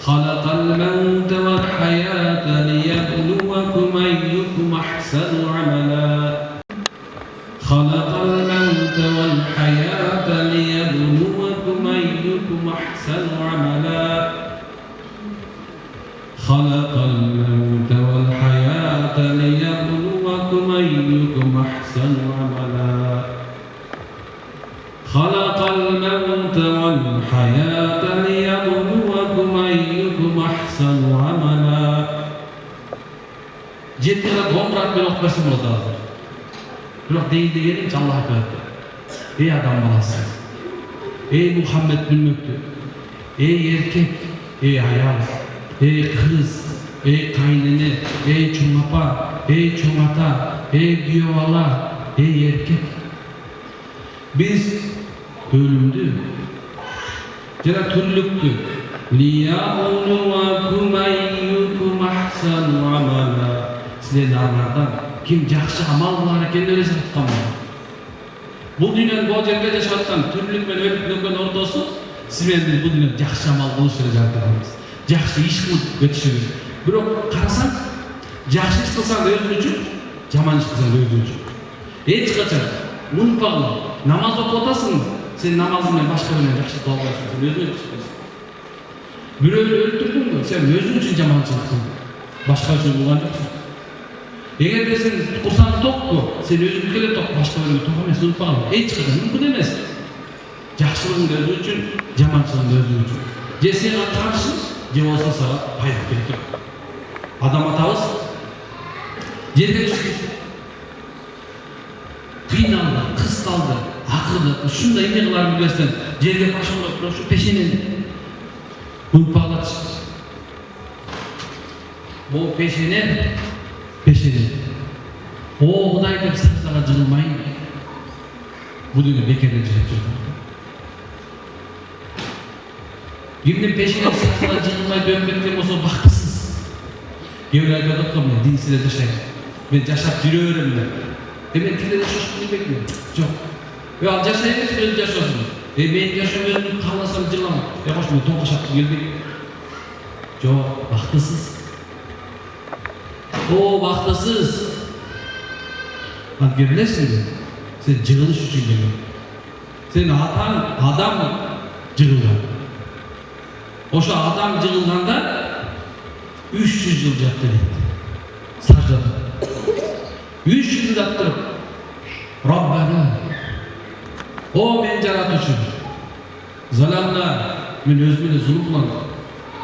[SPEAKER 7] Халакал маут вал хаята лияблувакум айюкум ахсану амала. Халакал маут вал хаята лияблувакум айюкум ахсану амала. Халакал маут вал хаята лияблувакум الحياة ليبلوكم أيكم أحسن عملا. 7 кырат 10 кырат мен окуп берсем болот азыр. Бирок дейин дегенинчи Аллах айтат. Эй адам баласы. Эй Мухаммед үммөтү. Эй эркек, эй аял, эй кыз, эй кайнене, эй чоң апа, эй чоң ата, эй күйөө бала, эй эркек. Биз өлүмдү жана тирликтү лиябулуакум айюкум ахсану амала. Силердин араңардан ким жакшы амал кылар экен деп эсептеткан. Бул дүйнөнүн бул жерде жашап аткан тирлик менен өлүп өлгөн ордосу сиз менен биз бул дүйнөдө жакшы амал кылыш эле жатабыз. Жакшы иш кылып өтүшүбүз. Бирок карасаң, жакшы иш кылсаң өзүң үчүн, жаман иш кылсаң өзүң үчүн. Эч качан унутпагыла, намаз окуп атасыңбы? Сен намазың менен башка менен жакшы кыла албайсың, сен өзүң үчүн. Бирөөнү өлтүрдүңбү? Сен өзүң үчүн жаманчылык кылдың. Башка үчүн кылган жоксуң. Эгерде сен курсаң токпу, сен өзүңдүкө эле ток, башка бирөөгө ток эмес, унутпагыла. Эч качан мүмкүн эмес. Жакшылыгың өзүң үчүн, жаманчылыгың өзүң үчүн. Же сага каршы, же болсо сага пайда келтирет. Адам атабыз жерге түштү. Кыйналды, кысталды, акырды, ушундай эмне кыларын билбестен жерге башыңды ушу пешенени унутпагылачы. Бул пешене. О, Кудай деп саждага жыгылмай. Бул дүйнө бекерден жашап жүрдүм. Кимдин пешенеси саждага жыгылмай өтүп кеткен болсо бактысыз. Кээбир айтып атат го, мен динсиз жашайм. Мен жашап жүрө берем деп. Мен тилде жашашып келбекмин. Жок. Ал жашай эмес, өзү жашасын. Мен жашап өзүм кааласам жылам. Кош мен тоңго шапкым келбейт. Жок, бактысыз. О, бактысыз. Анткени билесиңби? Сен жыгылыш үчүн келген. Сен атаң адам жыгылган. Ошо адам жыгылганда 300 жыл жатты дейт. Саждада. 300 жыл жаттырып. Раббана. О, мен жаратуучум. Заламна, мен өзүмө зулум кылам.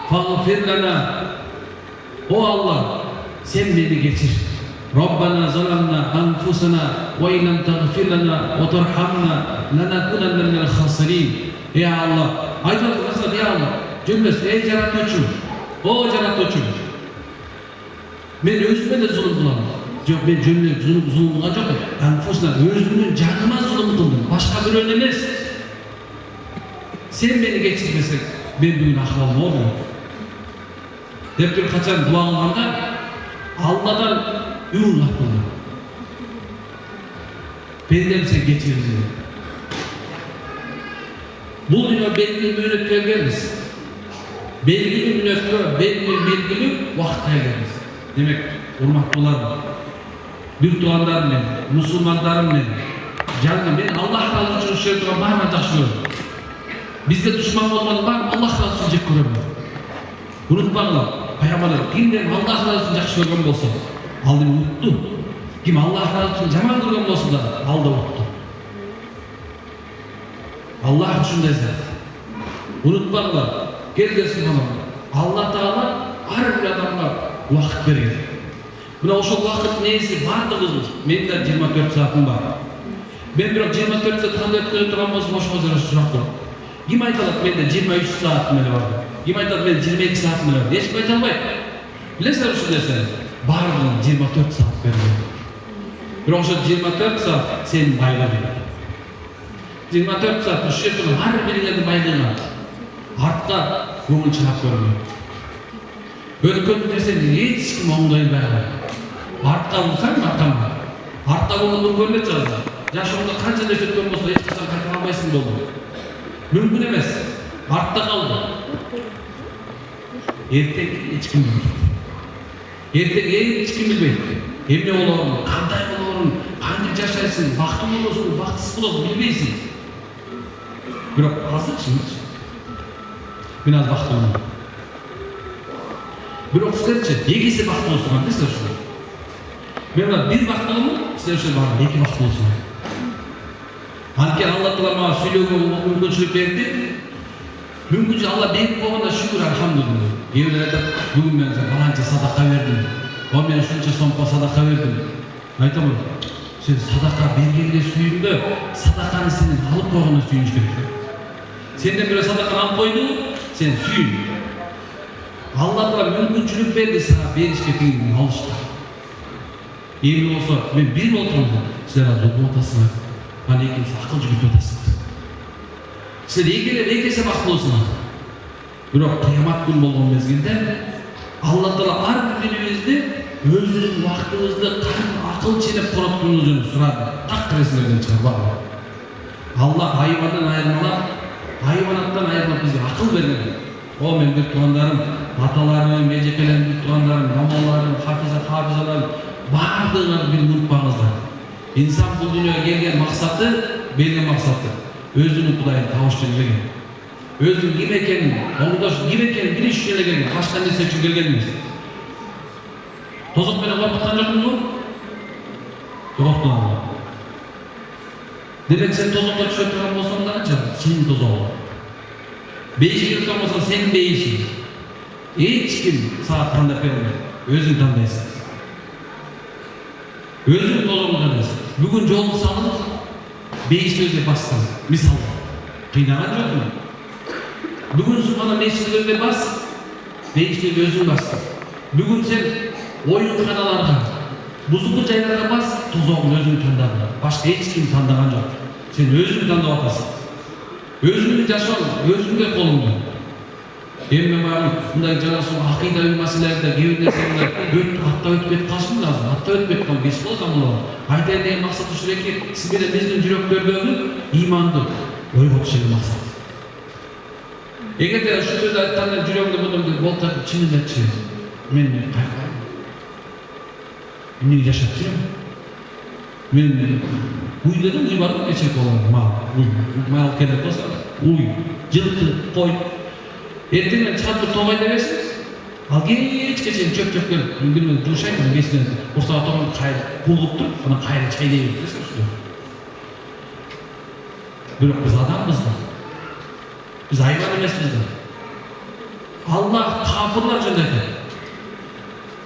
[SPEAKER 7] Фагфирлана. О Аллах, сен мени кечир. Раббана заламна анфусана ва ин лам тагфир лана ва тархамна ланакунанна минал хасирин. Ey Allah, айтып ey Allah, жөнбөс, ey жаратуучум. О жаратуучум. Мен өзүмө да зулум кылам. Жок, мен жөнүнө зулум кылган жокмун. Анфусана, өзүмдүн жаныма зулум кылдым, башка бирөөнө эмес. Сен мени кечирмесең, мен бүгүн акыбал болмойм. Деп бир качан дуа кылганда Алладан үн кылдым. Пендем сен кечирдиң. Бул дүйнө белгилүү мөөнөткө келгенбиз. Белгилүү мөөнөткө, белгилүү убакытка келгенбиз. Демек, урматтуулар, бир туугандар менен, мусулмандар менен, жаны мен Аллах таала үчүн иштеп турган баарын жакшы көрөм. Бизге душман болгон бар, Аллах таала үчүн жек көрөм. Унутпагыла, пайгамбар кимден Аллах таала үчүн жакшы көргөн болсо, ал эми унутту. Ким Аллах таала үчүн жаман көргөн болсо да, ал да унутту. Аллах ушундай зат. Унутпагыла, келгенсиң анан Аллах таала ар бир адамга убакыт берген. Мына ошол убакыт нээси бардыгыбыз. Менде 24 саатым бар. Мен бирок 24 саат кандай өткөрө турган болсом ошого жараша сурап коем. Ким айталат менде 23 саат менен бар. Ким айтат мен 22 саат менен бар. Эч ким айта албайт. Билесиңер ушул нерсени? Бардыгын 24 саат берген. Бирок ошо 24 саат сенин байлыгың. 24 саат ушул жерден ар бириңердин байлыгына артка көңүл чыгап көрмөй. Өткөн нерсени эч ким оңдой албай. Артка бурсаң, артка көңүл көргөндө жазды. Жашооңдо канча нерсе өткөн болсо эч качан кайта албайсың болду. Мүмкүн эмес. Артта калды. Эртең эч ким билбейт. Эртең эч ким билбейт. Эмне болорун, кандай болорун, кантип жашайсың, бактылуу болосуң, бактысыз болосуң билбейсиң. Бирок азырчы. Мен аз бактылуумун. Бирок силерчи экиси бактылуусуңар десеңер ушул. Мен бир бактылуумун, силер бар эки бактылуусуңар. Анткени Алла Таала мага сүйлөөгө мүмкүнчүлүк берди. Мүмкүнчө Алла берип койгонда шүгүр алхамдулилlah. Кээбилер айтат, бүгүн мен баланча садака бердим. О мен ушунча сомко садака бердим. Айтамын, сен садака бергенге сүйүнбө, садаканы сенен алып койгонго сүйүнүш керек. Сенден бирөө садаканы алып койду, сен сүйүн. Алла Таала мүмкүнчүлүк берди сага беришке тигин алышка. Эми болсо мен бир отурмун, силер азыр окуп атасыңар. Аны экинчи акыл жүгүртүп атасыңар. Силер экесе бактылуусуңар. Бирок кыямат күн болгон мезгилде Алла Таала ар бирибизди өзүнүн убактыбызды кантип акыл ченеп коротконубузду сурады. Так киресиңерден чыгарбагыла. Алла айбандан айырмалап, айбанаттан айырмалап бизге акыл берген. О мен бир туугандарым, аталарым, эжекелерим, бир туугандарым, мамаларым, хафизаларым баардыгын бир унутпаңыздар. Инсан бул дүйнөгө келген максаты, берген максаты өзүнүн Кудайын табыштырып келген. Өзүнүн ким экенин, оңдош ким экенин билиш үчүн келген, башка нерсе үчүн келген эмес. Тозок менен коркуткан жокмунбу? Корктум. Демек сен тозокко түшө турган болсоң дагычы, сенин тозогуң. Бейишке өткөн болсоң сенин бейишиң. Эч ким сага тандап бере албайт. Өзүң тандайсың. Өзүң тозогуңду тандайсың. Бүгүн жолду салып, бейишти өзүңө бастың. Мисалы, кыйнаган жокмун? Бүгүн субхана мешиттерге бас, бейишти өзүң бастың. Бүгүн сен оюнканаларга, бузуку жайларга бас, тозогуң өзүң тандадың. Башка эч ким тандаган жок. Сен өзүң тандап атасың. Өзүңдү жашоо өзүңдө колуңда. Эми мен баягы мындай жанасың акыйдалык маселелерде кээ нерселер аттап өтүп кетип калышмын азыр. Аттап өтүп кетип калып кеч болот амалар. Айтайын деген максат ушул эки, сиз менен биздин жүрөктөрдөгү иманды ойготуш эле максат. Эгерде ушул сөздү айтканда жүрөгүңдө бодомду болтатып чынындачы. Мен кайгырам. Эмне жашап жүрөм? Мен уйдадым, уйбадым кече болгон мал керек болсо, уй, жылкы, кой. Эртең чатыр тогайда берсиң, ал кечке чейин чөп келип, биринен жуушайт, кечинен курсага тогонуп кайрып, кулгуп туруп, анан кайрып чайдай берип берсиң. Бирок биз адамбыз да. Биз айбан эмеспиз да. Аллах кафырлар жөнүндө айтат.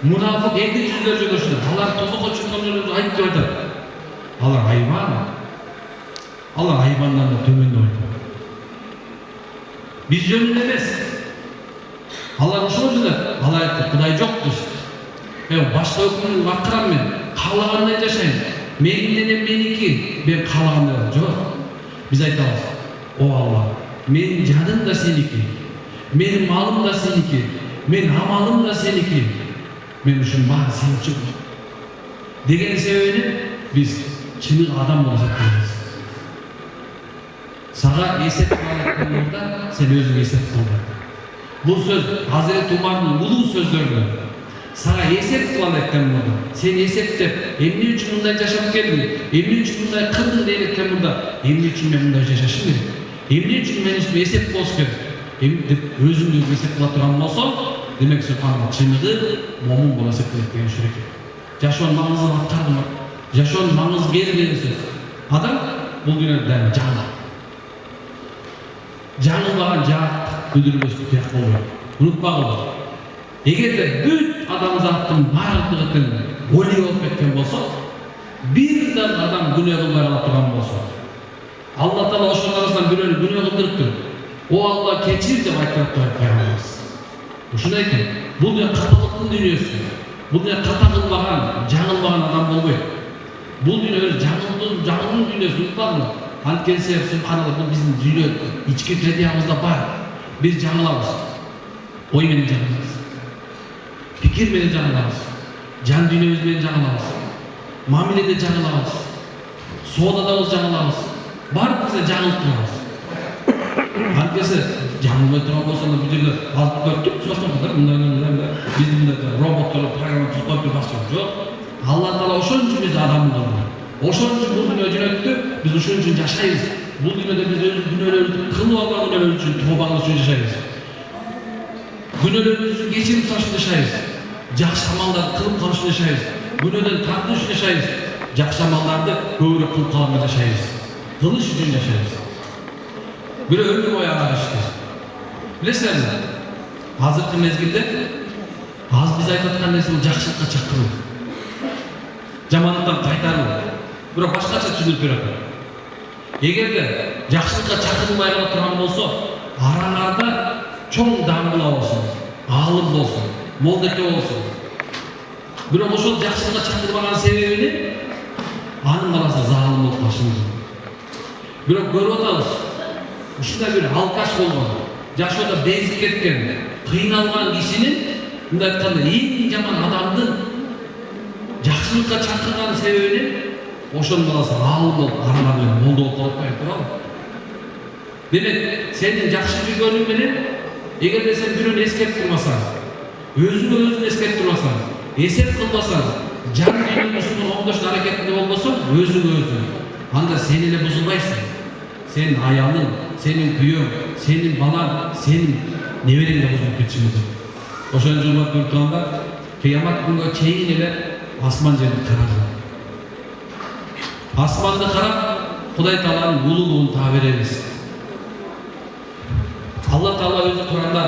[SPEAKER 7] Мунафык эки жүздөр жөнүндө, алар тозокко чыккан жөнүндө айтып атат. Алар айбан. Алар айбандан да төмөндө айтат. Биз жөнүндө эмес. Алар ошол жөнүндө, алар айтты, Кудай жок дейт. Башка өкмүн акырам мен, каалагандай жашайм. Менин денем меники, мен каалагандай жок. Биз айтабыз, о Алла, менин жаным да сеники, менин малым да сеники, менин амалым да сеники. Мен ушун баары сен үчүн деген себебинен биз чыныгы адам болуп эсептейбиз. Сага эсеп кылган мурда сен өзүң эсеп кылган. Бул сөз Hazret Умардын улуу сөздөрүнөн. Сага эсеп кылган экен мурда. Сен эсептеп, эмне үчүн мындай жашап келдиң? Эмне үчүн мындай кылдың дегенден мурда, эмне үчүн мен мындай жашашым керек? Эмне үчүн мен үстүмө эсеп болуш керек? Деп өзүңдү эсеп кыла турган болсоң, демек субхана чыныгы момун боло эсептелет деген шүрек. Жашоонун маңызын аткардым. Жашоонун маңызы бери деген сөз. Адам бул дүйнөдө дайым жаңы. Жаңылбаган жаат өдүрбөстү тияк болбойт. Унутпагыла. Эгерде бүт адамзаттын баардыгы голи болуп кеткен болсо, бир да адам күнөө кылбай кала турган болсо, Алла Таала ошонун арасынан бирөөнү күнөө кылдырыптыр. О Алла кечир деп айтып койгонбуз. Ушундай экен. Бул да каталыктын дүйнөсү. Бул да ката кылбаган, жаңылбаган адам болбойт. Бул дүйнө жаңылдын дүйнөсү унутпагыла. Анткенсе субханалла бул биздин дүйнө ички тредиябызда бар. Биз жаңылабыз. Ой менен жаңылабыз. Пикир менен жаңылабыз. Жан дүйнөбүз менен жаңылабыз. Мамиледе жаңылабыз. Соодадабыз жаңылабыз. Баардыгыбыз жаңылып турабыз. Анткенсе жаңылбай турган болсо бул жерде алып көрүп турсаңдар, мындай биздин роботтор программа түзүп башка жок. Алла Таала ошон үчүн бизди адам кылды. Ошон үчүн бул дүйнөгө жөнөттү. Биз ошон үчүн жашайбыз. Бул дүйнөдө биз өз күнөөлөрүбүздү кылып алган күнөөлөр үчүн тооба кылыш үчүн жашайбыз. Күнөөлөрүбүз үчүн кечирим сураш үчүн жашайбыз. Жакшы амалдарды кылып калыш үчүн жашайбыз. Күнөөдөн тартыш үчүн жашайбыз. Жакшы амалдарды көбүрөөк кылып калганга жашайбыз. Кылыш үчүн жашайбыз. Бирөө өмүр бою ага ишти. Білесіңіздер, азыркы мезгилде аз биз айтып аткан нерсе бул жакшылыкка чакыруу, жамандыктан кайтаруу, бирок башкача түзүлүп берет. Эгерде жакшылыкка чакырылбай гана турган болсо, араңарда чоң даңгыла болсун, аалым болсун, молдеке болсун. Бирок ошол жакшылыкка чакырбаган себебини анын баласы залым болуп калышы мүмкүн. Бирок көрүп атабыз, ушундай бир алкаш болгон, жашоодо безип кеткен, кыйналган кишинин, мындай айтканда эң жаман адамдын жакшылыкка чакырган себебини ошонун баласы аалым болуп, араңар менен молдо болуп калып калып турабы? Демек, сенин жакшы жүргөнүң менен, эгерде сен бирөөнү эскертип турбасаң, өзүңө өзүн эскертип турбасаң, эсеп кылбасаң, жан дүйнөңүн оңдоштун аракетинде болбосоң, өзүңө өзүң, анда сен эле бузулбайсың. Сенин аялың, сенин күйөөң, сенин балаң, сенин неберең да бузулуп кетиши мүмкүн. Ошон үчүн урматтуу, кыямат күнгө чейин эле асман жерди карагыла. Асманды карап, Кудай Тааланын улуулугун таа беребиз. Алла Таала өзү Куранда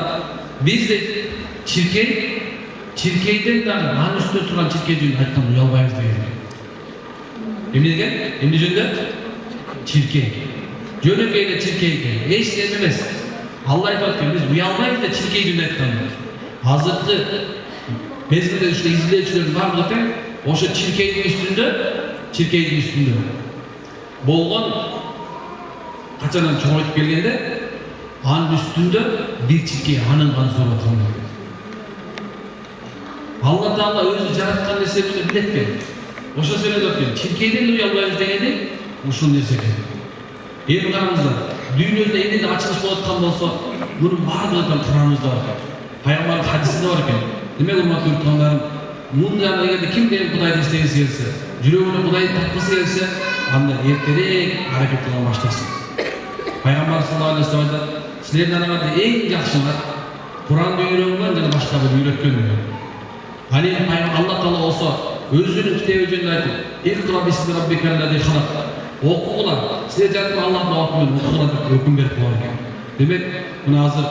[SPEAKER 7] бизди чиркейден дагы анын үстүнө турган чиркей жөнүндө айткан уялбайбыз деген. Эмнеге? Эмне жөнүндө? Чиркей. Жөнөкөй эле чиркей экен, эч нерсе эмес. Алла айтып аткан, биз уялбайбыз да чиркей жөнүндө айткан. Азыркы мезгилде ушул изилдөөчүлөрдүн баардыгы тең ошо чиркейдин үстүндө болгон качандан чоңойтуп келгенде анын үстүндө бир чиркей анын кансырып аткан. Алла Таала өзү жараткан нерсени билет экен. Ошо себептен экен чиркейден уялбайбыз дегенди ушул нерсе экен. Эми караңыздар, дүйнөдө эмне ачылыш болуп аткан болсо, мунун баардыгынан Кураныбызда бар. Пайгамбардын хадисинде бар экен. Демек урматтуу тугандарым, мындай эгерде кимден Кудайды издегиси келсе, жүрөгүнө Кудайды тапкысы келсе, анда эртерээк аракет кыла баштасын. Пайгамбар саллаллаху алейхи вассалам айтат, силердин араңарда эң жакшылар Куранды үйрөнгөн жана башка бир үйрөткөн деген. Али Алла Таала болсо өзүнүн китеби жөнүндө айтып, "Иqra bismi rabbikal-ladzi khalaq." Окугула, силер жараткан Аллахтын аты менен окугула деп өкүм берип койгон экен. Демек, мына азыр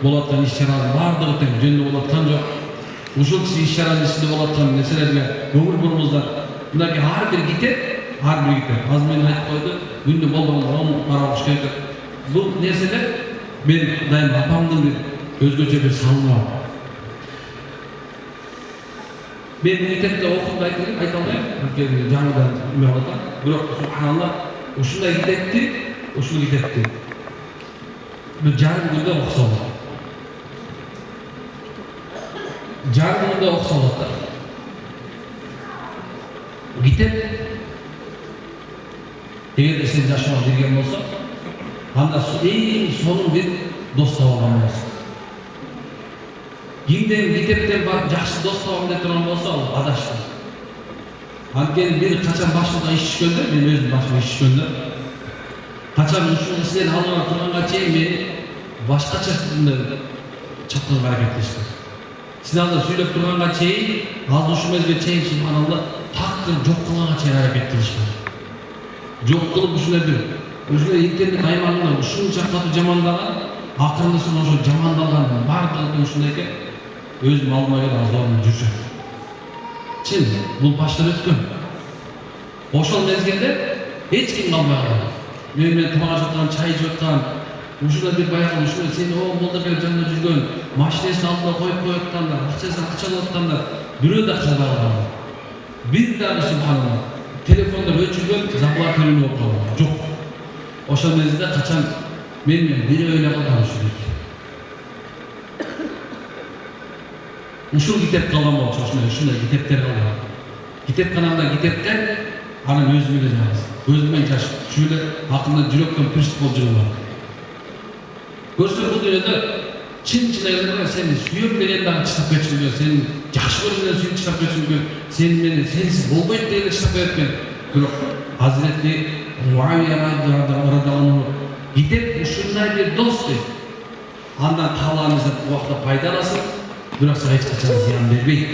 [SPEAKER 7] болуп аткан иш-чаралардын баардыгы тең жөнүндө болуп аткан жок. Ушул иш-чаранын ичинде болуп аткан нерселерге көңүл бурубуздар. Мындай ар бир китеп. Аз мен айтып койду, күндө болбогондо 10 бара окуш керек. Бул нерселер мен дайым апамдын бир өзгөчө бир салымы бар. Мен мектепте окуп айта албайм, анткени жаңыдан эме болуп атат. Бирок субханалла, ушундай китепти бир жарым күндө окуса болот. Жарым күндө окуса болот. Китеп эгерде сен жашооңо берген болсо, анда эң сонун бир дос таап алган болосуң. Кимден китептен барып жакшы дос табам деп турган болсо, ал адашты. Анткени бир качан башымда иш түшкөндө, мен өзүм башыма иш түшкөндө, качан ушул силердин алдыңа турганга чейин мени башкача чапканга аракеттешти. Сиз анда сүйлөп турганга чейин, азыр ушул мезгилге чейин субханалла такты жок кылганга чейин аракет кылышкан. Жок кылып ушундай интернет аймагында ушунча катуу жамандаган, акырында соң ошо жамандалган баардыгы ушундай экен. Өзүм алдыма келип азыр орун жүрчүм. Чын, бул баштан өткөн. Ошол мезгилде эч ким калбай калды. Мен менен тамак жаткан, чай ичип аткан, ушундай бир баягы ушундай сен молдоке жанында жүргөн, машинесин алдына коюп аткандар, акчасын алып аткандар, бирөө да калбай калган. Бир дагы субханалла, телефондор өчүргөн, заблокирование болуп калган. Жок. Ошол мезгилде качан мен бирөө эле калган ушул. Ушул китеп калган болчу, ушундай китептер калган. Китепканамда китептер, анан өзүм эле жазам. Өзүм менен жашап, ушул эле акырында жүрөктөн пирс болуп жүрөм. Көрсөң бул дүйнөдө чын эле сени сүйөм деген дагы чыдап кетишиң, сени жакшы көргөн сүйүп чыдап кетишиң, сен менен сенсиз болбойт деген чыдап кеткен. Бирок Азирети Муавия радиаллаху анху китеп ушундай бир дос дейт. Андан каалаганыңызды убакта пайдаласып, бирок сага эч качан зыян бербейт.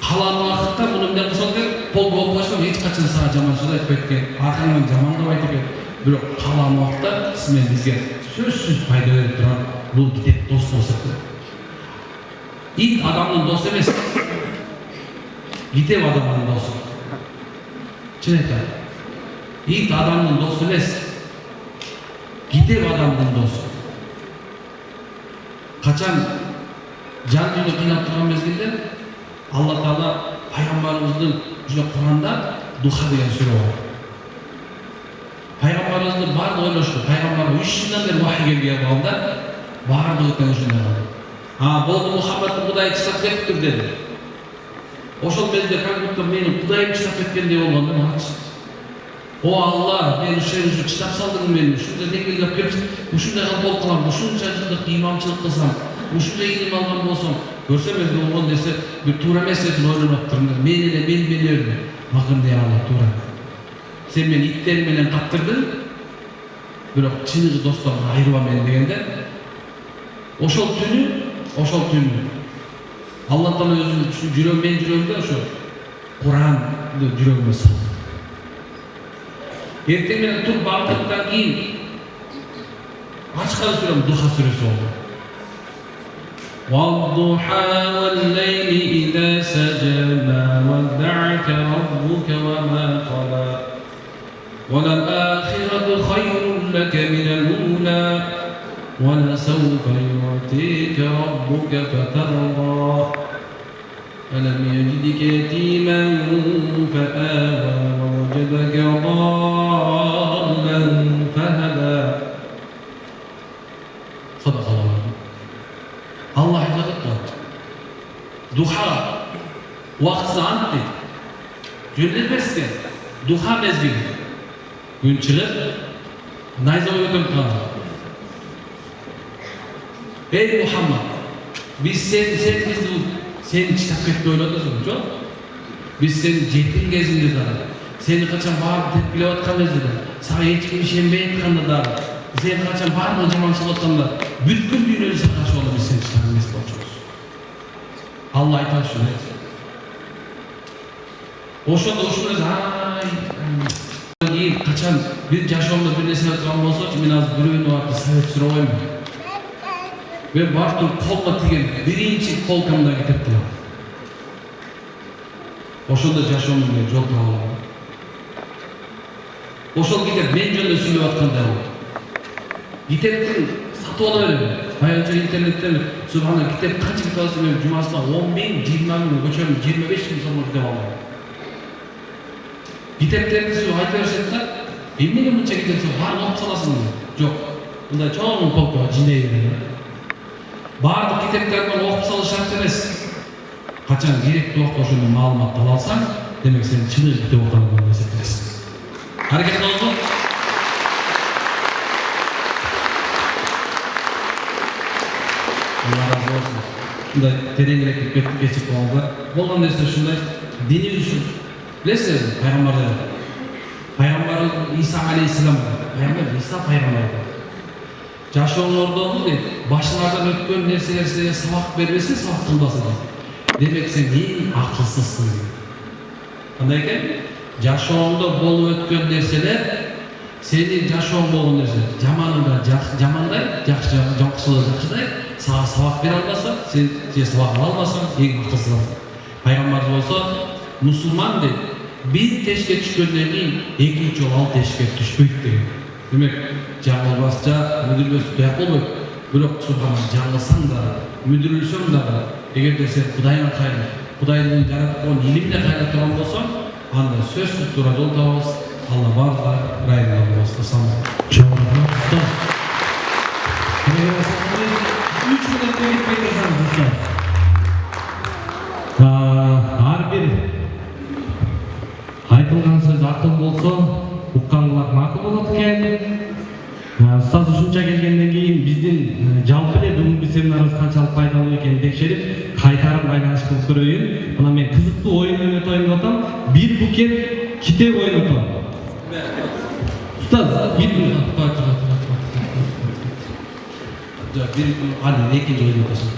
[SPEAKER 7] Каалаган убакытта муну эмне кылсаң деп, кол болуп калсаң эч качан сага жаман сөз айтпайт экен, аркаңдан жамандабайт экен. Бирок каалаган убакытта сиз менен бизге сөзсүз пайда берип турган Бұл китеп дос болса. Ит адамның досы емес. Китеп адамның досы. Шын айтамын. Ит адамның досы емес. Китеп адамның досы. Қачан жан дүние қинап тұрған мезгілде Алла Тағала пайғамбарымыздың жүзі Құранда духа деген сүре бар. Пайғамбарымызды барды ойлашы. Пайғамбарға 3 жылдан бері вахи келген болғанда барды өткен жүзіне қалды. Болды Мұхаммадтың Құдайы чистап кетіп тұр деді. Ошол мезгілде как будто менің Құдайым чистап кеткендей болғанда мағаш. О Алла, мен үшін чистап салдың мені. Ушундай деңгейге келіп, ушундай болып қалам, ушунша жылдық имамшылық қылсам, ушундай илим алған болсам, көрсем енді оған десе, бір тура емес етін ойланып тұрмын. Мен өрме. Мағын дей Алла тура. Сен мен иттерменен таптырдың, бірақ чыныгы достарым айырба мен дегенде, ошол түнү Алла Тағала өзү мен жүрөгүмдө ошо Куранды жүрөгүмө салды. Эртең менен туруп багыттан кийин ачкан сүрөм Духа сүрөсү болду. وَالضُّحَى وَاللَّيْلِ إِذَا سَجَىٰ مَا وَدَّعَكَ رَبُّكَ وَمَا قَلَىٰ وَلَلْآخِرَةُ خَيْرٌ لَكَ مِنَ الْأُولَىٰ وَلَسَوْفَ يُعْطِيكَ رَبُّكَ فَتَرْضَىٰ أَلَمْ يَجِدْكَ يَتِيمًا فَآوَىٰ وَوَجَدَكَ ضَالًّا فَهَدَىٰ صدق الله. Allah айтады ғой. Духа уақытысы ант дейді. Жөнделмеске духа мезгілі. Күн шығып, найза өтіп қалды. Ей Мұхаммад, біз сені читап кетті ойладыңыз, жоқ? Біз сені жетім кезінде да, сені қашан барып тепкілеп атқан кезде, саған ешкім шенбей айтқанда да, сені қашан барып жаманшылық атқанда, бүткіл дүниені саған жолы біз сені читап емес болып жүрміз. Алла айтады шunu. Ошондо кейін қашан бір жашауымда бір нәрсе айтқан болса, мен аз біреуіне барып совет сұрап оймын. Мен барып тұрып қолыма тиген бірінші полкамда кетіп тұрмын. Ошонда жашауымда мен жол таба аламын. Ошол кетіп мен жөнінде сөйлеп жатқандай болды. Китептің сатып ала беремін. Баягы интернеттен субхана китеп қанша китеп алсам мен жұмасына 10 000, 20 000, көчөрүм 25 000 сомго китеп аламын. Китептерди су айта беришет да, эмнеге мынча китеп су баарын окуп саласың? Жок. Мындай чоң полкага жинай берем. Баардык китептерди окуп салыш шарт эмес. Качан керектүү убакта ошондой маалымат ала алсаң, демек сен чыныгы китеп окуган эсептелесиң. Аракет кылыңыз. Allah razı olsun. Мындай тереңирээк кечип калганда, болгон нерсе ушундай дини үчүн. Білесіздер, пайғамбар Иса алейхиссалам, пайғамбар Иса пайғамбар. Жашооңордогу дейт, башыңардан өткөн нерселер силерге сабак бербесе, сабак кылбаса дейт. Демек сен эң акылсызсың. Кандай экен? Жашооңдо болуп өткөн нерселер сенин жашооң болгон нерсе. Жаманы жамандай, жакшылыгы сага сабак бере албаса, сен сабак ала албасаң, эң акылсызсың. Пайгамбар болсо Müslüman deyip, bir teşke düşkönden keyin ekінші жол ал тешке түшпейт деген. Демек, жаңылбасча мүдүрбөсү туяк болбойт. Бирок субхана жаңылсаң да, мүдүрүлсөң да, эгерде сен Кудайга кайрылып, Кудайдын жараткан илимине кайрылып турган болсоң, анда сөзсүз туура жол табабыз. Алла барга ырайымына болбосун. Чоңуңузга уста. 3 мүнөттө кетпей турсаңыз уста. Ар бир айтылған сөз ақыл болса, ұққан құлақ мақұл болады екен. Ұстаз ушунча келгенден кейін биздин жалпы эле бүгүнкү семинарыбыз канчалык пайдалуу экенин текшерип, кайтарып байланыш кылып көрөйүн. Мына мен кызыктуу оюн ойнотоюн деп атам. Бир букет китеп ойнотом. Ұстаз, бир экинчи ойнотосуң.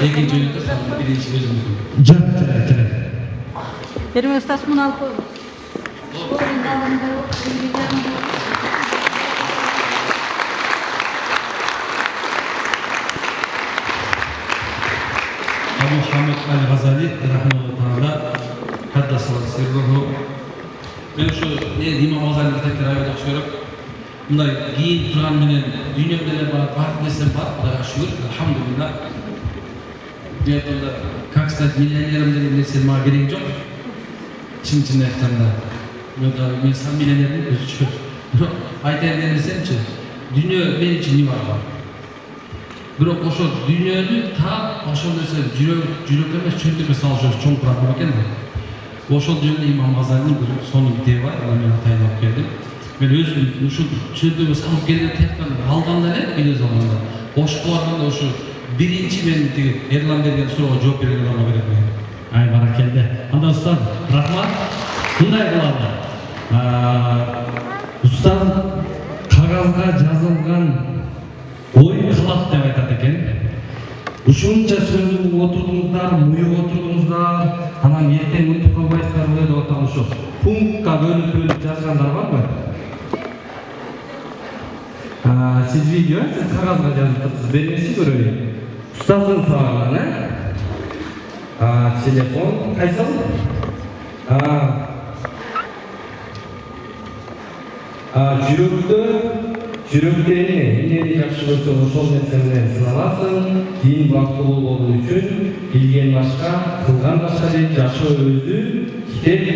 [SPEAKER 7] Экинчи ойнотосуң, биринчи өзүңүздүн. Жарайт.
[SPEAKER 8] Первый Стас Муналков.
[SPEAKER 7] Abu Hamid Al-Ghazali rahimahulloh taala qaddasallohu sirruhu. Men şu İmam Gazali kitaplarına yaxshi ko'rib, bunday giyinib turgan menen dunyoda бар desem бар, Xudoga shukr, alhamdulillah. Deyotganda, как стать миллионером degan narsa menga kerak yo'q. Chin aytganda, men сам миллионермин o'zi uchun. Aytayын desemchi, dunyo men uchun nima bor? Biroq o'sha dunyoni tap o'sha narsa jurak emas, cho'ntakka solish cho'ng problem ekan-da. O'sha joyda Imom G'azalining bir so'nggi kitobi bor, uni men tayyorlab keldim. Men o'zim shu cho'ntakka solib kelgan tepdan alganda video zamonda. Boshqa borganda o'sha birinchi men Erlan bergan savolga javob bergan odamga berdim.
[SPEAKER 2] Ay barakallah. Anda ustoz, rahmat. Bunday bo'ladi. Ustoz qog'ozga yozilgan ой qiladi deb aytadi ekan. Ушунча сөзү отурдуңуздар, муюп отурдуңуздар, анан эртең унутуп калбайсыздар деп атам ушу. Пунктка бөлүп жазгандар барбы? Сиз видео, сиз кагазга жазып турсуз, бермесин көрөйүн. Устаздын сабагына. Телефон кайсыл? Жүрөктөрү эмнени жакшы көрсө ошол нерсе менен сыналасың, кийин бактылуу болуу үчүн билген башка, кылган башка дейт жашоо өзү, китеп,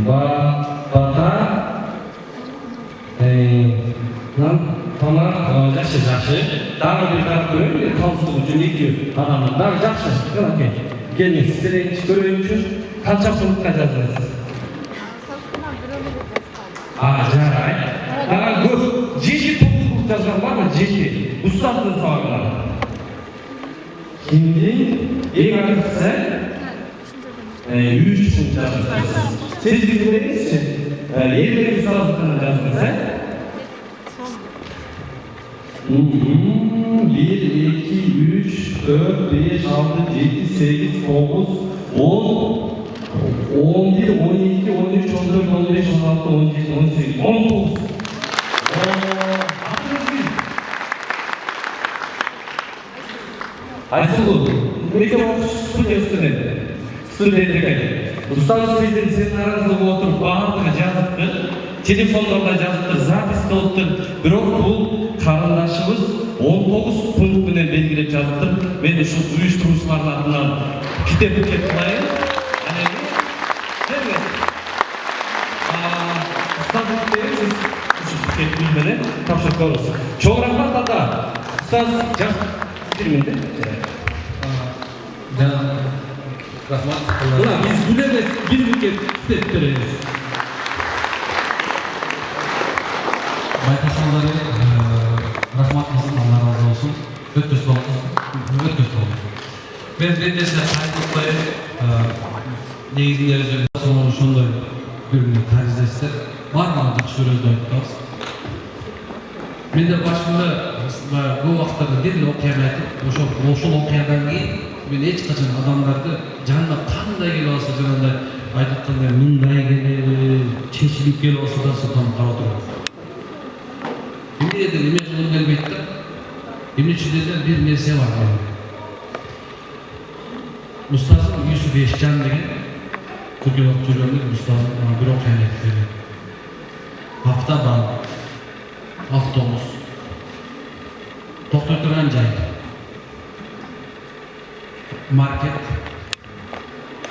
[SPEAKER 2] бата, тамак, жакшы. Дагы бир карап көрөйүн, калыстык үчүн эки адамды дагы жакшы. Келиңиз, сиздерге көрөйүн үчүн канча пунктка жаздыңыз? Жарайт. Көп 7 пункт жазган барбы? 7. Устаздын сабагына. Кимдин эң акыркысы 3 пункт жаздыңыз. Сиз билдиңизчи? Эрлердин сабагына жаздыңыз, 1, 2, 3, 4, 5, 6, 7, 8, 9, 10, 11, 12, 13, 14, 15, 16, 17, 18, 19. Aysuğu, mektup stüdent ekan. Ustoz sizning sizning aranızda o'tirib, ba'zida yozibdi, telefonlarda yozibdi, zapis qilibdi. Biroq bu qarindoshimiz 19 punkt bilan belgilab yozibdi. Men shu uyushtiruvchilarning atidan kitobni qilayin. Bilmeden tavsiye olursun. Çok rahmat hatta. Ustaz can filminde.
[SPEAKER 7] Rahmat.
[SPEAKER 2] Ulan biz gülemez bir ülke tepkileriz.
[SPEAKER 7] Baytaşanları rahmat olsun, Allah razı olsun. Ötküz olsun. Ben de size kayıtlıkları negizleri söylüyorum. Şunday bölümünü tercih etsek. Var mı artık şurada yaptınız? Men de başımda bu vaqtlarda dil o'qiyamaytib, o'sha o'qiyadan keyin men hech qachon odamlarga janna qanday kelsa janday aytganday bunday kelib, chechilib kelsa da so'tam qarab turadi. Endi nima qilgan paytda men ichida bir narsa bor. Ustozim Yusuf Eshjan degan Turkiyaga turganlik ustozim bir o'qiyapti. Avtobus, avtobus, to'xtab turgan joy, market,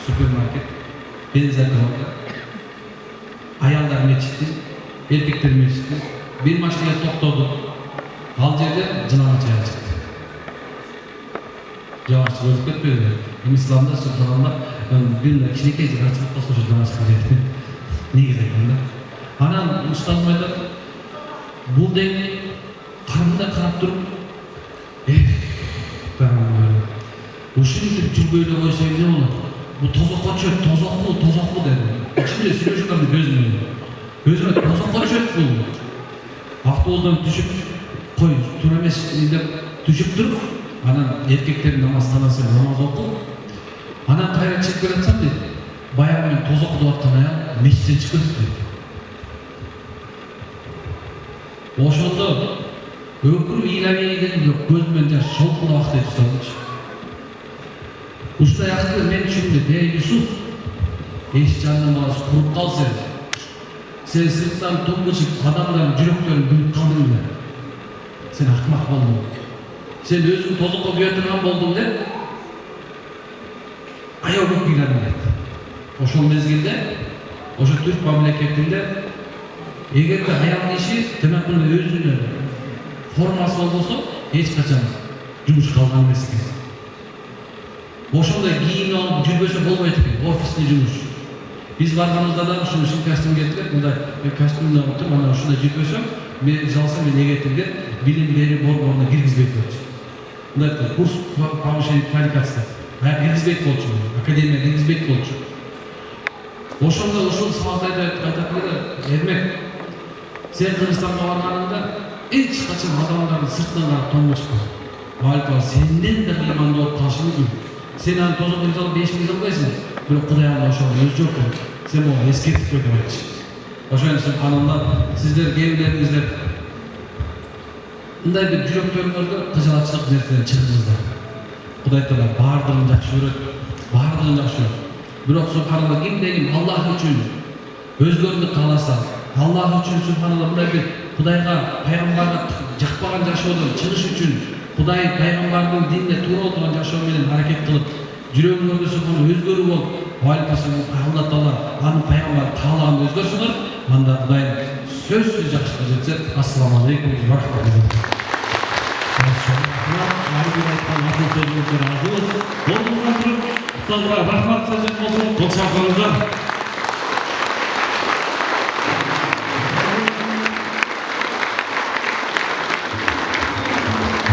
[SPEAKER 7] supermarket, benzinxona, ayollar mechiti, erkaklar mechiti, bir mashinaga to'xtadi. Al yerda jinoyatchilar chiqdi. Javob o'zib ketdi. Islomda subhanalloh bir kichik jinoyatchilik qilsa jinoyatchilik deydi. Nega ekanda? Ana ustoz aytadi, bu deng qanday qarab turib, o'shunday turbayda qo'ysang nima bo'ladi? Bu tozoqqa tushadi, tozoqli dedi. Ichida suyushlar ko'zimni. Ko'zimga tozoqqa tushadi bu. Avtobusdan tushib qo'y, turamas deb tushib turib, ana erkaklar namozxonasida namoz o'qib, ana qayerga chiqib kelatsam dedi. Bayaq men tozoqda o'tganaya mechitdan chiqib dedi. O'shanda o'kir iylagaydan ko'zimdan yosh sholqin vaqt etib Ушундай акты мен түшүндүм. Юсуф, эч жаным аз куруп калса, сен сырттан томбучуп адамдардын жүрөктөрүн билип калдың беле. Сен акмак болдуң. Сен өзүң тозокко күйө турган болдуң деп аял көп кыйнадың деп. Ошол мезгилде, ошо түрк мамлекетинде эгерде аялдын иши жанакындай өзүнө формасы болбосо, эч качан жумуш калган эмес экен. Ошондой кийинип алып жүрбөсө болбойт экен, офистик жумуш. Биз барганыбызда да ушул костюм кетип, мындай костюмда отуруп, анан ушундай жүрбөсөм, мен жалсам мен эгетим деп билим берүү борборуна киргизбейт болчу. Мындай курс повышения квалификации. Киргизбейт болчу, академия киргизбейт болчу. Ошондо ушул сабакта айтат эле, Эрмек, сен Кыргызстанга барганыңда эч качан адамдарды сыртынан карап тонбошпо. Балким сенден да ыймандуу болуп калышы мүмкүн. Сен аны тозокко салып 5 миң албайсың, бирок Кудай аны ошого өз жок. Сен могу эскертип кой деп айтчы. Ошон үчүн канымда сиздер кээбилериңиздер мындай бир жүрөктөрүңөрдө кыжалатчылык нерседен чыгыңыздар. Кудай Таала баардыгын жакшы көрөт, баардыгын жакшы көрөт. Бирок субханалла кимдегим Аллах үчүн өзгөрүүнү кааласа, Аллах үчүн субханалла мындай бир Кудайга, пайгамбарга жакпаган жашоодон чыгыш үчүн Кудай пайгамбардын динине туура отурган жашоо менен аракет кылып, жүрөгүңөрдө субханалла өзгөрүү болуп, Алла Таала анын пайгамбары каалаган өзгөрсүңөр, анда Кудай сөзсүз жакшылык жетсе. Ассаламу алейкум ва рахматуллах.
[SPEAKER 2] Орныңыздан туруп, устазга рахмат сөзү болсун, кол чапкыңыздар.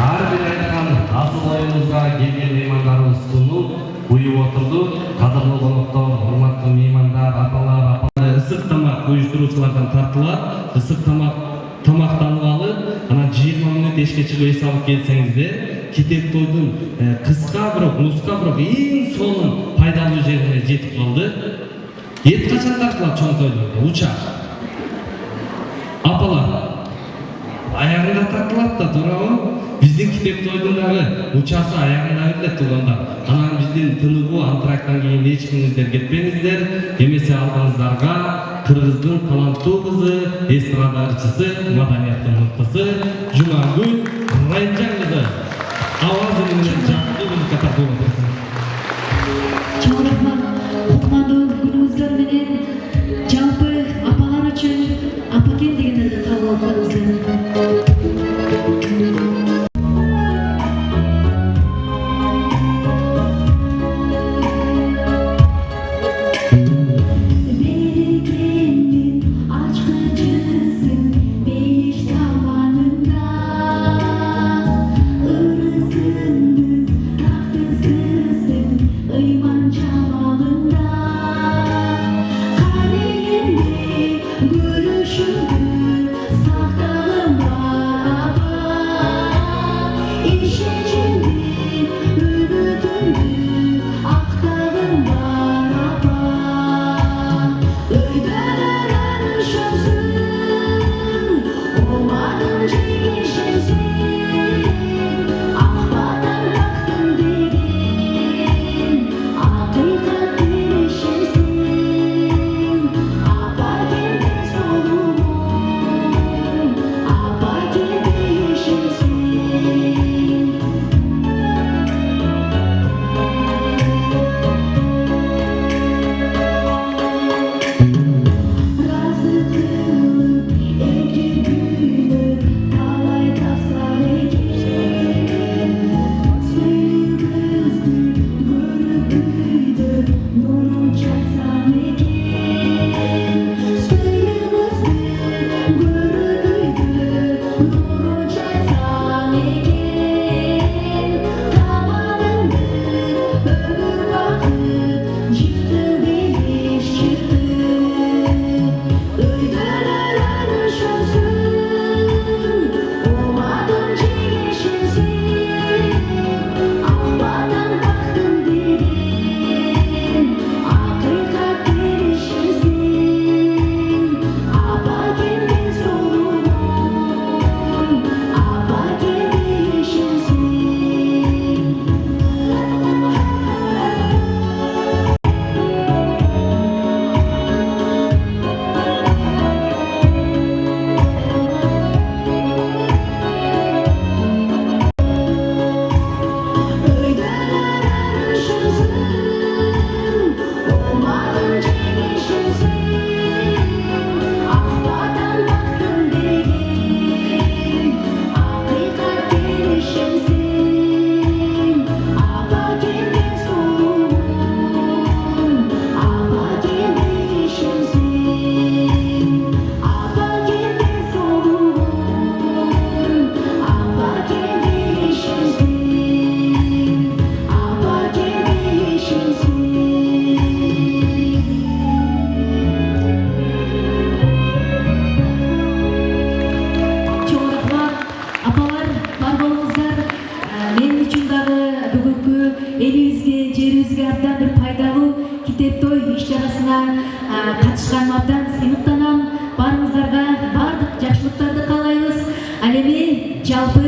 [SPEAKER 2] Ар бир айткан асыл оюбузга келген меймандарыбыз туруп буюп отурду. Кадырлуу коноктор, урматтуу меймандар, апалар, ысык тамак уюштуруучулардан тартылат. Ысык тамактанып, анан 20 мүнөт эшикке чыгып эс алып келсеңиздер, кетек тойдун кыска бирок нуска бирок эң сонун пайдалуу жерине жетип калды. Эт качан тартылат чоң тойлордо? Уча. Апалар, аягында тартылат да, туурабы? Биздин кетек тойдун дагы учасы аягында эле туугандар. Анан биздин тыныгуу антрактан кийин эчкиңиздер кетпеңиздер. Эмесе алдыңыздарга Кыргыздын таланттуу кызы, эстрада ырчысы, маданияттын мыктысы Жумагүл Райымжан кызы авазы менен жактуу музыка тартып отурsun.
[SPEAKER 9] Чоң рахмат. Кутмандуу күнүңүздөр менен жалпы апалар үчүн апакен дегендерди кабыл алып коюңуздар. күнгү элибизге, жерибизге абдан бир пайдалуу китеп той иш-чарасына катышканыма абдан сыймыктанам. Барыңыздарга бардык жакшылыктарды каалайбыз. Ал эми жалпы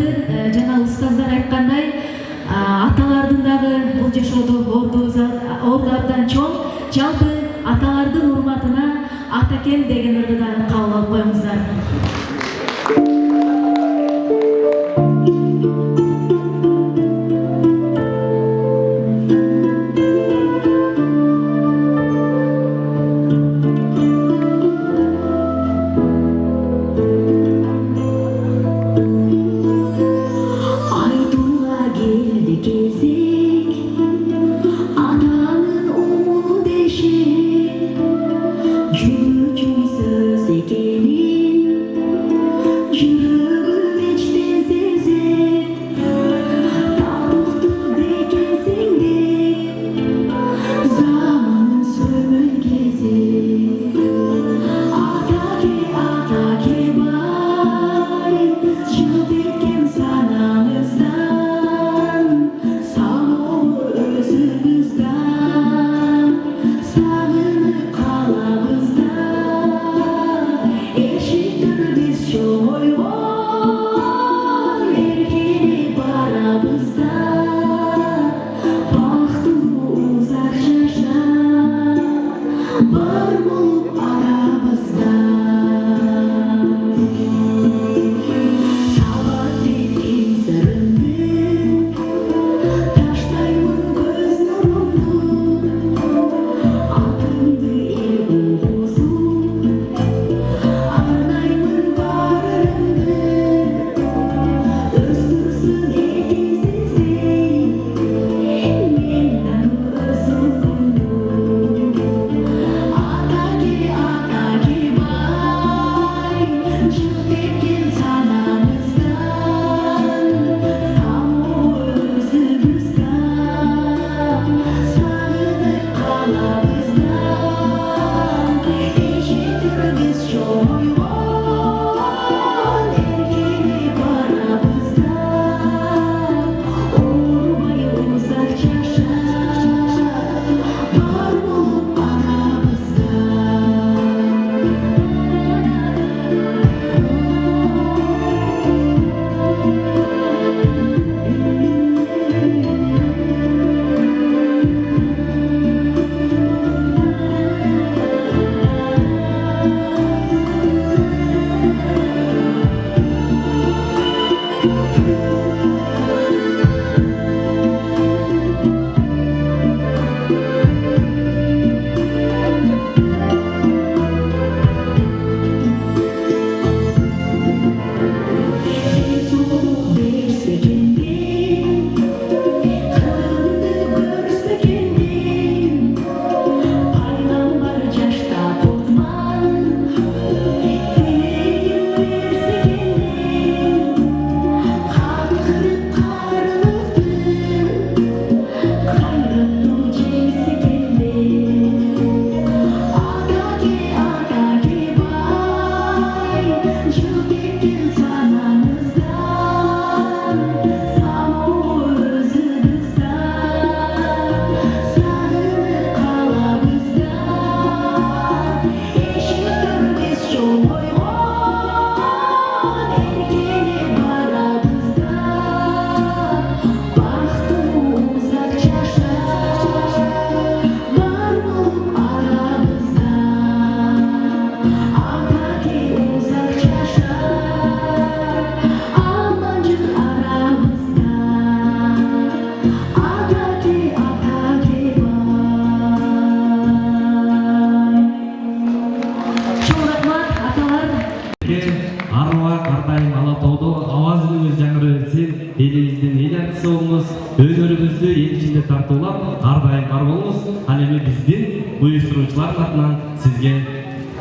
[SPEAKER 9] жана устаздар айткандай, аталардын дагы бул жашоодо орду абдан чоң. Жалпы аталардын урматына атакел деген ырды да кабыл алып коюңуздар.
[SPEAKER 2] Өнөрүбүздү эл ичинде тартуулап, ар дайым бар болуңуз. Ал эми биздин уюштуруучулар атынан сизге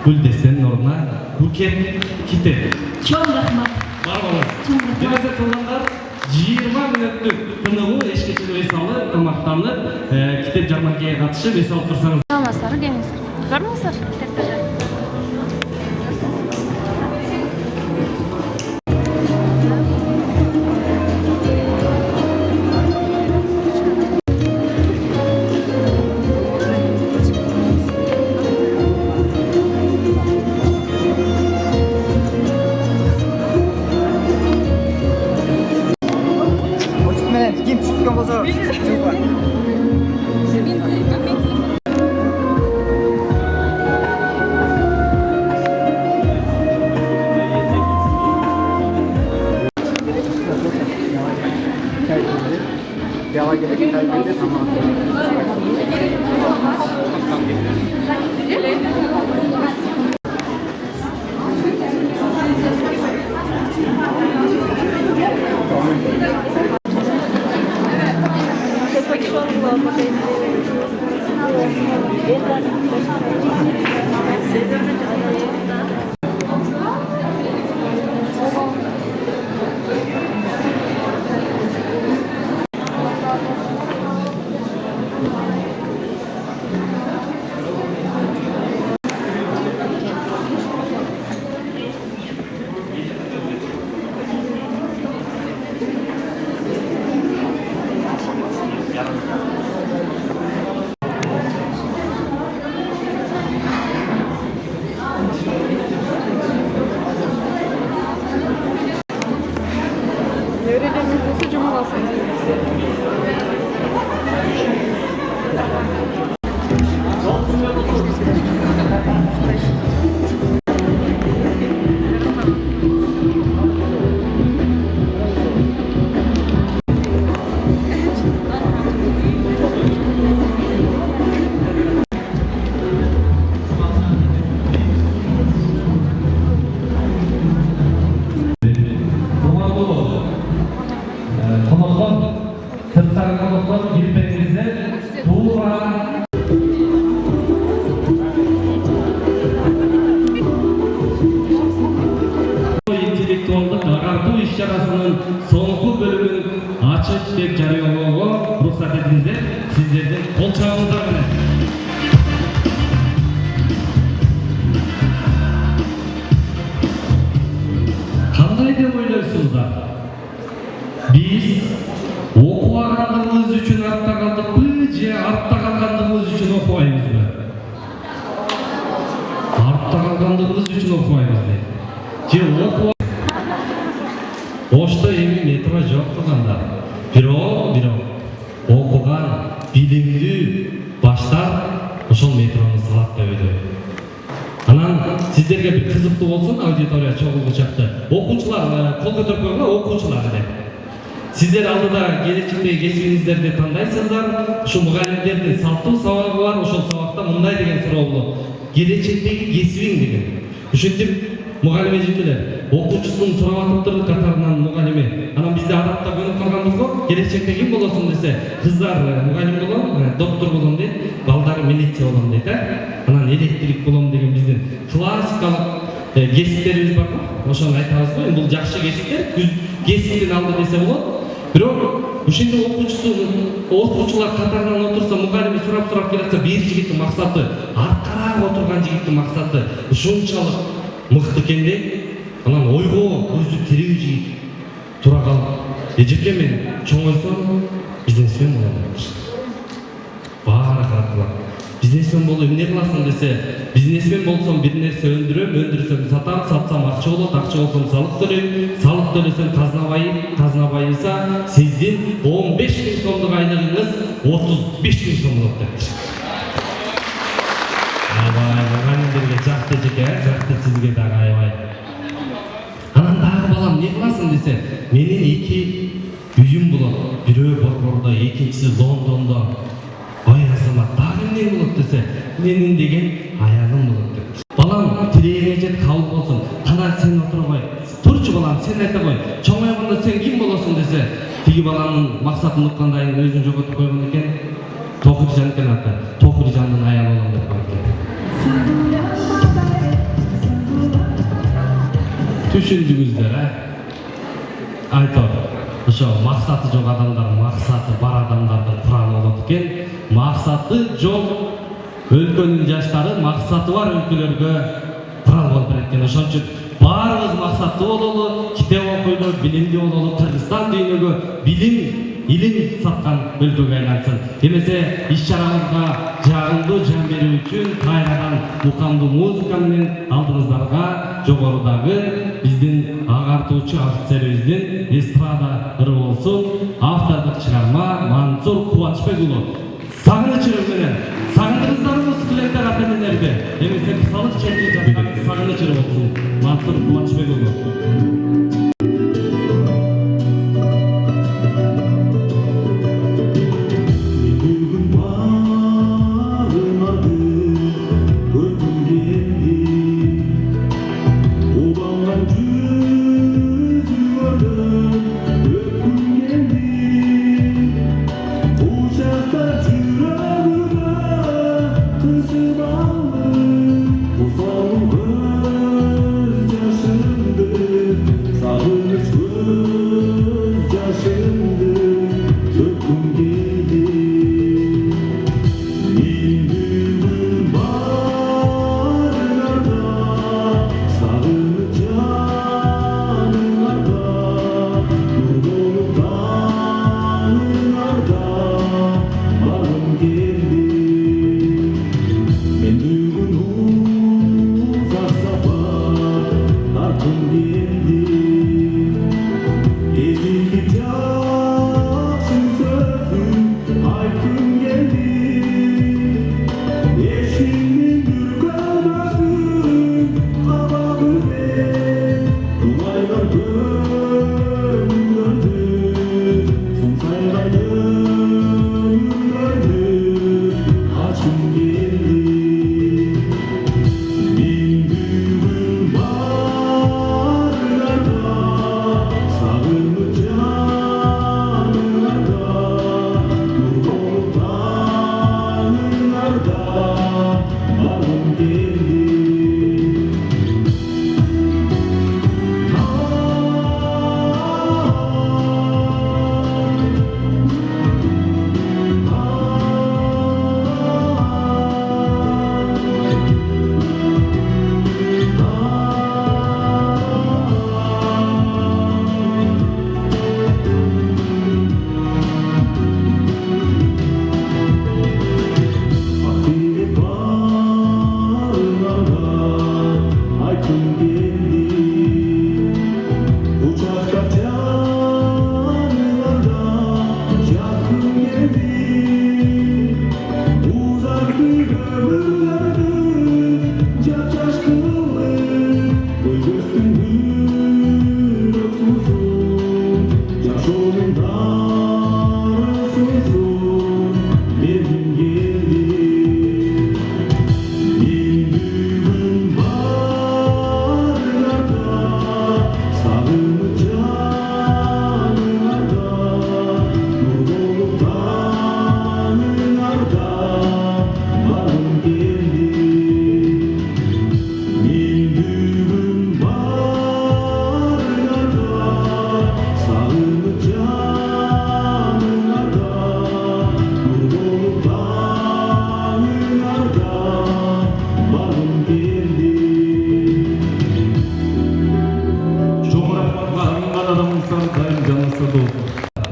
[SPEAKER 2] гүлдестенин ордуна букет китеп.
[SPEAKER 9] Чоң рахмат.
[SPEAKER 2] Бар болуңуз. Демесе кылгандар 20 мүнөттүк тыныгуу эшкечилик эс алып, тамактанып, китеп жарманкага катышып эс алып турсаңыз.
[SPEAKER 6] Алмастар, келиңиздер. Көрүңүздөр, китептерди.
[SPEAKER 5] кийин түшүргөн болсо
[SPEAKER 7] интеллектуалдык агартуу иш-чарасынын соңку бөлүмүн ачык деп жарыялоого уруксат этиңиздер. Сиздердин кол чабыңыздар менен. Кандай деп ойлойсуздар? Биз окубагандыгыбыз үчүн артта калдыкпы же артта калгандыгыбыз үчүн окубайбызбы? Артта калгандыгыбыз үчүн окубайбызбы? Же окуп Ошто эми метро жок турганда, бирок окуган, билимдүү баштар ошол метрону салат деп ойлойм. Анан сиздерге бир кызыктуу болсун, аудитория чогуу чакты. Окуучулар, кол көтөрүп койгула, окуучулар эле. Сиздер алдыда келечектеги кесибиңиздерди тандайсыздар. Ушу мугалимдердин салттуу сабагы бар, ошол сабакта мындай деген суроо болот. Келечектеги кесибиң деген. Ушинтип мугалим эжекелер, окуучусунун сурап атыптыр катарынан мугалими. Анан бизде адатта көнүп калганбыз го, келечекте ким болосуң десе, кыздар мугалим болом, доктор болом дейт, балдары милиция болом дейт, анан электрик болом деген биздин классикалык кесиптерибиз бар го. Ошону айтабыз го, бул жакшы кесиптер, кесиптин алды десе болот. Бирок ушинде окуучулар катарынан отурса, мугалими сурап келатса, бир жигиттин максаты, аркараак отурган жигиттин максаты ушунчалык мыкты экенде, анан ойго өзү тирүү жигит тура калып, эжеке мен чоңойсом бизнесмен болом. Баары карап бизнесмен болуп эмне кыласың десе, бизнесмен болсом бир нерсе өндүрөм, сатам, сатсам акча болот, акча болсом салык төлөйм, салык төлөсөм казна байыса, сиздин 15 000 сомдук айлыгыңыз 35 000 сом болот дептир. Мугалимдерге жакты эжеке, жакты сизге дагы аябай. Анан дагы балам не кыласың десе, менин 2 үйүм болот, бирөө Борбордо, экинчиси Лондондо. Ой азамат, дагы эмне болот десе, менин деген аялым болот деп. Балам тирегиңе жет, кабыл болсун. Кана сен отурбай, турчу балам, сен айта кой. Чоңойгондо сен ким болосуң десе, тиги баланын максатын уккандай өзүн жоготуп койгон экен. Токуржан экен аты. Токуржандын аялы болом деп койгон экен. Түшүндүңүздөр, айтор. Ошо максаты жок адамдар, максаты бар адамдардын куралы болот экен. Максаты жок өлкөнүн жаштары, максаты бар өлкөлөргө курал болуп берет экен. Ошон үчүн баарыбыз максаттуу бололу, китеп окуйлу, билимдүү бололу, Кыргызстан дүйнөгө илим саткан өлкөгө айлансын. Эмесе иш-чарабызга жагымдуу жан берүү үчүн кайрадан укамдуу музыка менен алдыңыздарга жогорудагы биздин агартуучу офицерибиздин эстрада ыры болсун. автордук чыгарма Мансур Кубанычбек уулу. Сагыныч ырым менен сагындыңыздарбы студенттер ата-энелерди? Эмесе кысалык чекти жазган сагыныч ырым болсун. Мансур Кубанычбек уулу.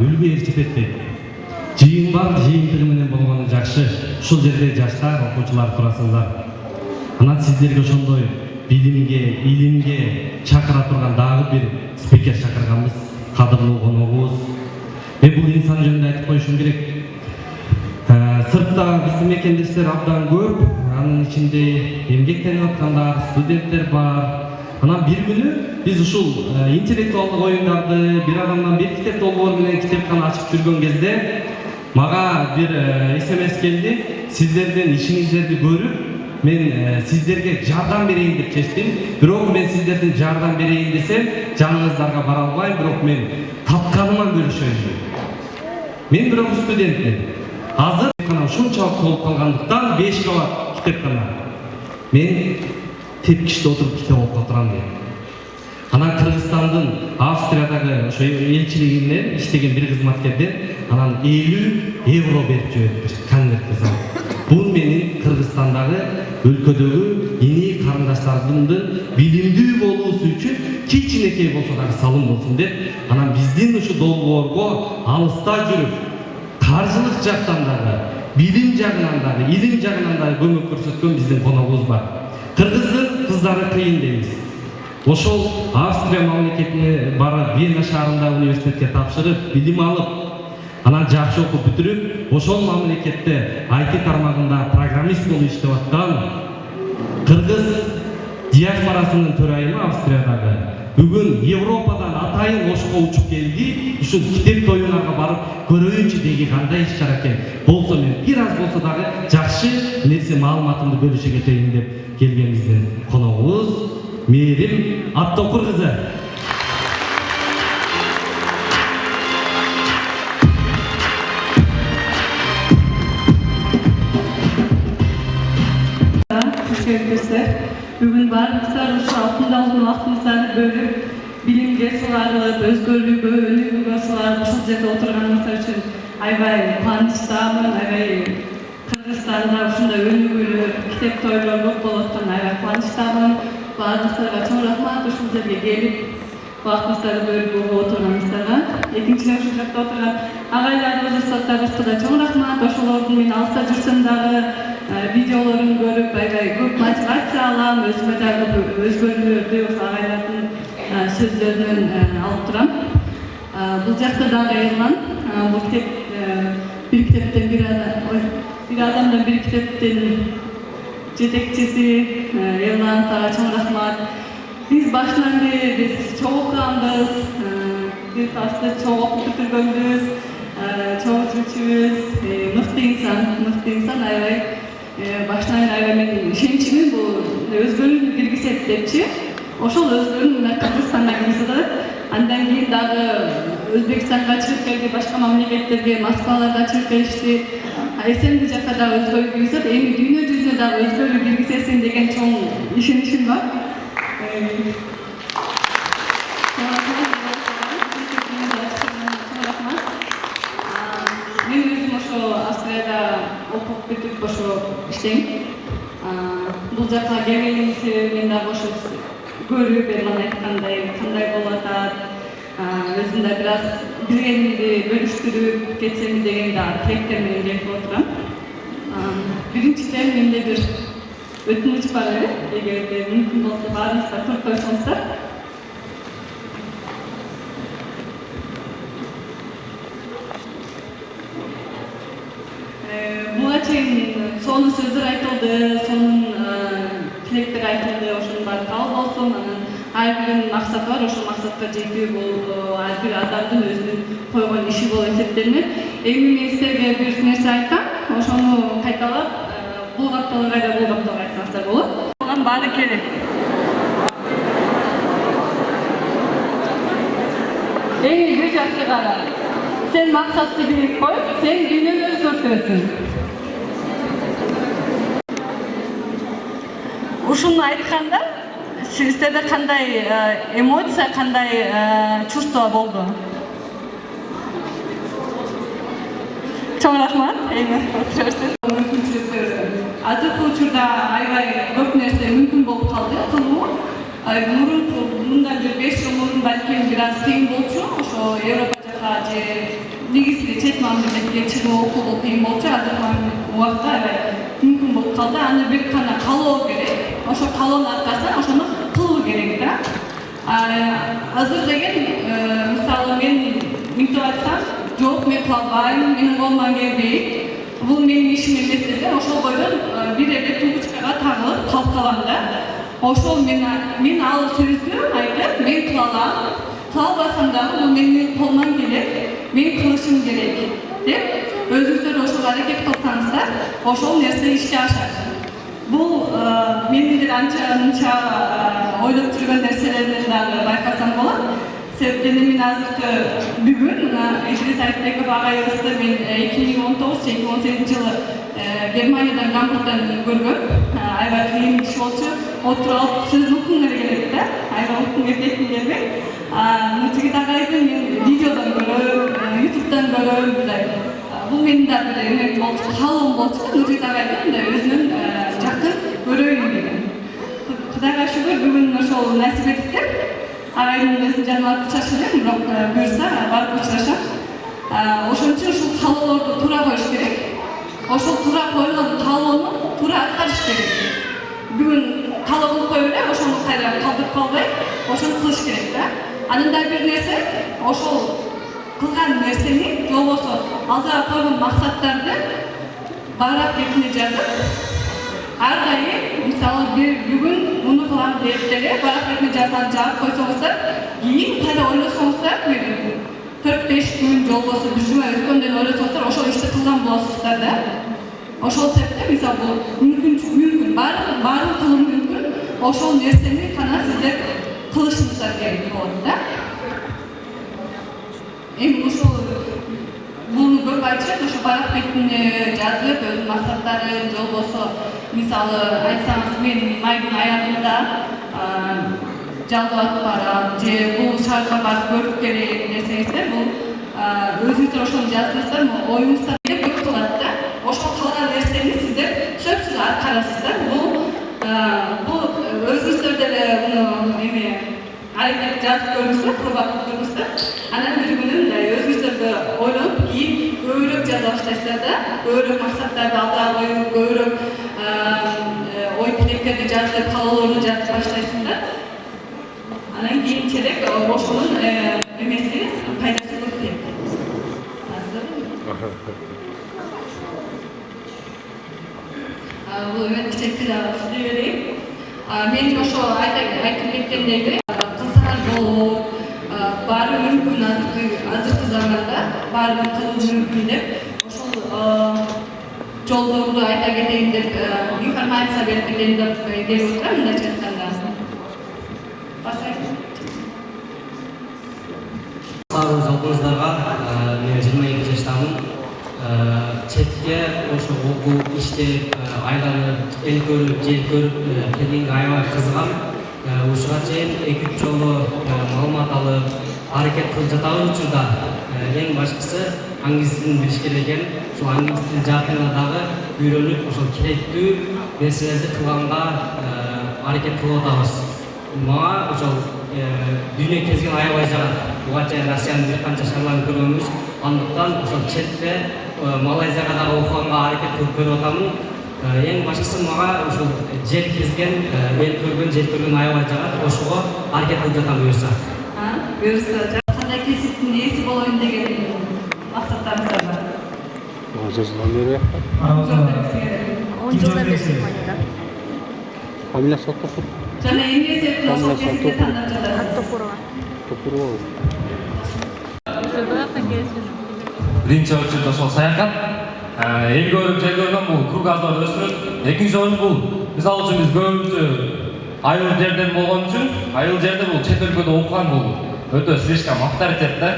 [SPEAKER 7] Үлгү эрчитет. Жыйын бар, жыйынтыгы менен болгону жакшы. Ушул жерде жаштар, окуучулар турасыңыздар. Анан сиздерге ошондой билимге, илимге чакыра турган дагы бир спикер чакырганбыз. Кадырлуу коногубуз. Мен бул инсан жөнүндө айтып коюшум керек. Сыртта биздин мекендештер абдан көп. Анын ичинде эмгектенип аткандар, студенттер бар. Анан бир күнү биз ушул интеллектуалдык оюндарды бир адамдан бир китеп долбоор менен китепкана ачып жүргөн кезде мага бир СМС келди. Сиздердин ишиңиздерди көрүп, мен сиздерге жардам берейин деп чечтим. Бирок мен сиздердин жардам берейин десем, жаныңыздарга бара албайм, бирок мен тапканыма көрүшөйүн. Мен бирок студентмин. Азыр кана ушунчалык толуп калгандыктан 5 кабат китепкана. Мен тепкичте отуруп китеп окуп турам дейм. Анан Кыргызстандын Австриядагы ошо элчилигинен иштеген бир кызматкерден анан 50 евро берип жиберди. Конвертке салып. Бул менин Кыргызстандагы өлкөдөгү ини карындаштардын билимдүү болуусу үчүн кичинекей болсо дагы салым болсун деп, анан биздин ушу долбоорго алыста жүрүп, каржылык жактан дагы, билим жагынан дагы, илим жагынан дагы көмөк көрсөткөн биздин коногубуз бар. Кыргыздын кыздары кыйын дейбиз. Ошол Австрия мамлекетине барып, Вена шаарында университетке тапшырып, билим алып, анан жакшы окуп бүтүрүп ошол мамлекетте IT тармагында программист болуп иштеп аткан кыргыз диаспорасынын төрайымы Австриядагы бүгүн Европадан атайын Ошко учуп келди. Ушул китеп тоюнарга барып көрөйүнчү деги кандай иш чара экен. Болсо мен бир аз болсо дагы жакшы нерсе маалыматымды бөлүшө кетейин деп келгенбиздин коногубуз Мээрим Аттокур кызы.
[SPEAKER 8] Бүгін барлықтар осы алтын алдын уақытыңыздарды бөліп, білімге суарылып, өзгөрлүгү, өнүгүүгө суарылып, ушул жерде отурганыңыздар үчүн аябай кубанычтамын, аябай Кыргызстанда ушундай өнүгүүлүү китеп тойлор көп болуп аткан аябай кубанычтамын. Барлықтарга чоң рахмат ушул жерге келип, вакытыңыздарды бөлүп угуп отурганыңыздарга. Экинчиден ушул жакта отурган агайларыбыз, устаттарыбызга да чоң рахмат. Ошолордун мен алыста жүрсөм дагы видеолорун көрүп аябай көп мотивация алам, өзүмө дагы өзгөрүүлөрдү ошо агайлардын сөздөрүнөн алып турам. Бул жакта дагы Эрлан, бул китеп бир китептен бир адамдан бир китептин жетекчиси Эрлан, сага чоң рахмат. Биз башынан бери биз чоң окуганбыз, бир тасты чоң окуп бүтүргөнбүз, чоң жүрчүбүз, мыкты инсан аябай башынан аябай мен ишенчимин бул өзгөрүүнү киргизет депчи. Ошол өзгөрүү мына Кыргызстанга киргизди. Андан кийин дагы Өзбекстанга чыгып келди, башка мамлекеттерге, Москваларга чыгып келишти. СМ жакка дагы өзгөрүү киргизет, эми дүйнө жүзүнө дагы өзгөрүү киргизесин деген чоң ишеничим бар. Мен өзүм ошо Австрияда окуп бүтүп ошо иштейм. Бул жакка келгениmin себеби мен дагы ошо көрүп, Эрлан айткандай кандай болуп атат, өзүм да бир аз билгенимди бөлүштүрүп кетсем деген дагы тилектер менен келип отурам. Биринчиден менде бир өтүнүч бар эле, эгерде мүмкүн болсо баарыңыздар туруп койсоңуздар. Буга чейин сонун сөздөр айтылды, сонун тилектер айтылды, ошонун баары кабыл болсун. Анан ар биринин максаты бар, ошол максатка жетүү бул ар бир адамдын өзүнүн койгон иши болуп эсептелинет. Эми мен силерге бир нерсе айтам, ошону кайталап, бул капталы кайда, бул капталы айтсаңыздар болот. Анан баары керек. Эми бир жакка кара. Сен максатты билип кой, сен дүйнөнү өзгөртөсүң. Ушуну айтканда сиздерде кандай эмоция, кандай чувство болду? Чоң рахмат. Эми отурасыз. Азыркы учурда аябай көп нерсе мүмкүн болуп калды, кылуу. Мындан бир 5 жыл мурун балким бир аз кыйын болчу, ошо Европа жака же негизи чет мамлекетке чыгып окуу кыйын болчу. Азыркы убакта аябай мүмкүн болуп калды. Аны бир гана каалоо керек. Ошо каалоонун аркасынан ошону кылуу керек да. Азыр деген мисалы мен мынтип айтсам, жок мен кыла албайм, менин колумдан келбейт. Бул менин ишим эмес десем, ошол бойдон бир эле тумбучкага тагылып калып калам да. Ошол мен ал сөздү айтып, мен кыла алам. Кыла албасам дагы бул менин колумдан келет, мен кылышым керек деп өзүңүздөр ошол аракет кылсаңыздар, ошол нерсе ишке ашат. Бул менин бир анча ойлоп жүргөн нерселерден дагы байкасам болот. Себеби мен азыркы бүгүн мына Идрис Айтбеков агайыбызды мен 2019-2018 жылы Германиядан Гамбургдан көргөм. Аябай кыйын иш болчу. Отуруп алып сөзүн уккум келет да. Аябай уккум кетким келбейт. Нутигит агайды мен видеодон көрөм, YouTube'дан көрөм, мындай. Бул менин да бир эме болчу, каалоом болчу. Нутигит агайды мындай өзүнүн жакын көрөйүн деген. Кудайга шүгүр бүгүн ошол насип этиптир. Агайдын өзүнүн жанына кучашып элем, бирок буюрса барып учурашам. Ошон үчүн ушул каалоолорду туура коюш керек. Ошол туура коюлган каалоону туура аткарыш керек. Бүгүн каалоо кылып коюп эле, ошону кайра калтырып калбай, ошону кылыш керек да. Анын да бир нерсе, ошол кылган нерсени же болбосо алдыга койгон максаттарды багыраак бетине жазып, ар дайым мисалы бүгүн муну кылам деп деле багыраак бетине жазып койсоңуздар, кийин кайра ойлосоңуздар, 4-5 күн жолбосу бир жума өткөндөн ойлосоңуздар, ошол ишти кылган болосуздар да. Ошол себептен мисалы бул мүмкүн, баарын кылуу мүмкүн. Ошол нерсени гана сиздер кылышыңыздар керек болот да. Эми ошол буну көп айтышат, ошо багыраак бетине жазып, өзүнүн максаттарын жолбосо, мисалы айтсаңыз, мен майдын аягында жалдап барам, же бул шаарга барып көрүп келейин десеңиздер, бул өзүңүздөр ошону жаздыңыздар, оюңуздар көп кылат да. Ошол калган нерсени сиздер сөзсүз аткарасыздар. Бул өзүңүздөр деле муну аракет жазып көрүңүздөр, проба кылып көрүңүздөр. Анан бир күнү мындай өзүңүздөргө ойлонуп, кийин көбүрөөк жаза баштайсыздар да. Көбүрөөк максаттарды алдыга коюп, көбүрөөк ой тилектерди жазып, каалоолорду жазып баштайсыздар. Анан кийинчерээк ошонун эмеси пайдасы көп дейт. Бул кичинекей сүйлөй берейин. Мен ошо айтып кеткендей, кылсаңар болот, баары мүмкүн азыркы заманда, баарын кылуу мүмкүн деп, ошол жолдорду айта кетейин деп, информация берип кетейин деп келип отурам, мындайча айтканда.
[SPEAKER 10] Жалпыңыздарга мен 22 жаштамын. Четке ошо окуп, иштеп, айланып, эл көрүп, жер көрүп келгенге аябай кызыгам. Ушуга чейин 2-3 жолу маалымат алып, аракет кылып жатабыз учурда. Эң башкысы англис тилин билиш керек экен. Ушул англис тил жаатына дагы үйрөнүп, ошол керектүү нерселерди кылганга аракет кылып атабыз. Мага ошол дүйнө кезген аябай жагат. Буга чейин Россиянын бир канча шаарларын көргөнбүз. Андыктан ошол четте Малайзияга дагы окуганга аракет кылып көрүп атамын. Эң башкысы мага ошол жер кезген, эл көргөн, жер көргөн аябай жагат. Ошого аракет кылып жатам буюрса.
[SPEAKER 8] Буюрса, кандай кесиптин ээси болоюн деген максаттарыңыздар бар?
[SPEAKER 6] Фамилия
[SPEAKER 8] жана эмне себептен ошол кесипти тандап жатасыз?
[SPEAKER 2] Биринчи очередь ошол саякат, эл көрүп, жер көргөн бул кругозор өсүрөт. Экинчи орун бул, мисалы үчүн биз көбүнчө айыл жерден болгон үчүн, айыл жерде бул чет өлкөдө окуган бул өтө слишком авторитет да.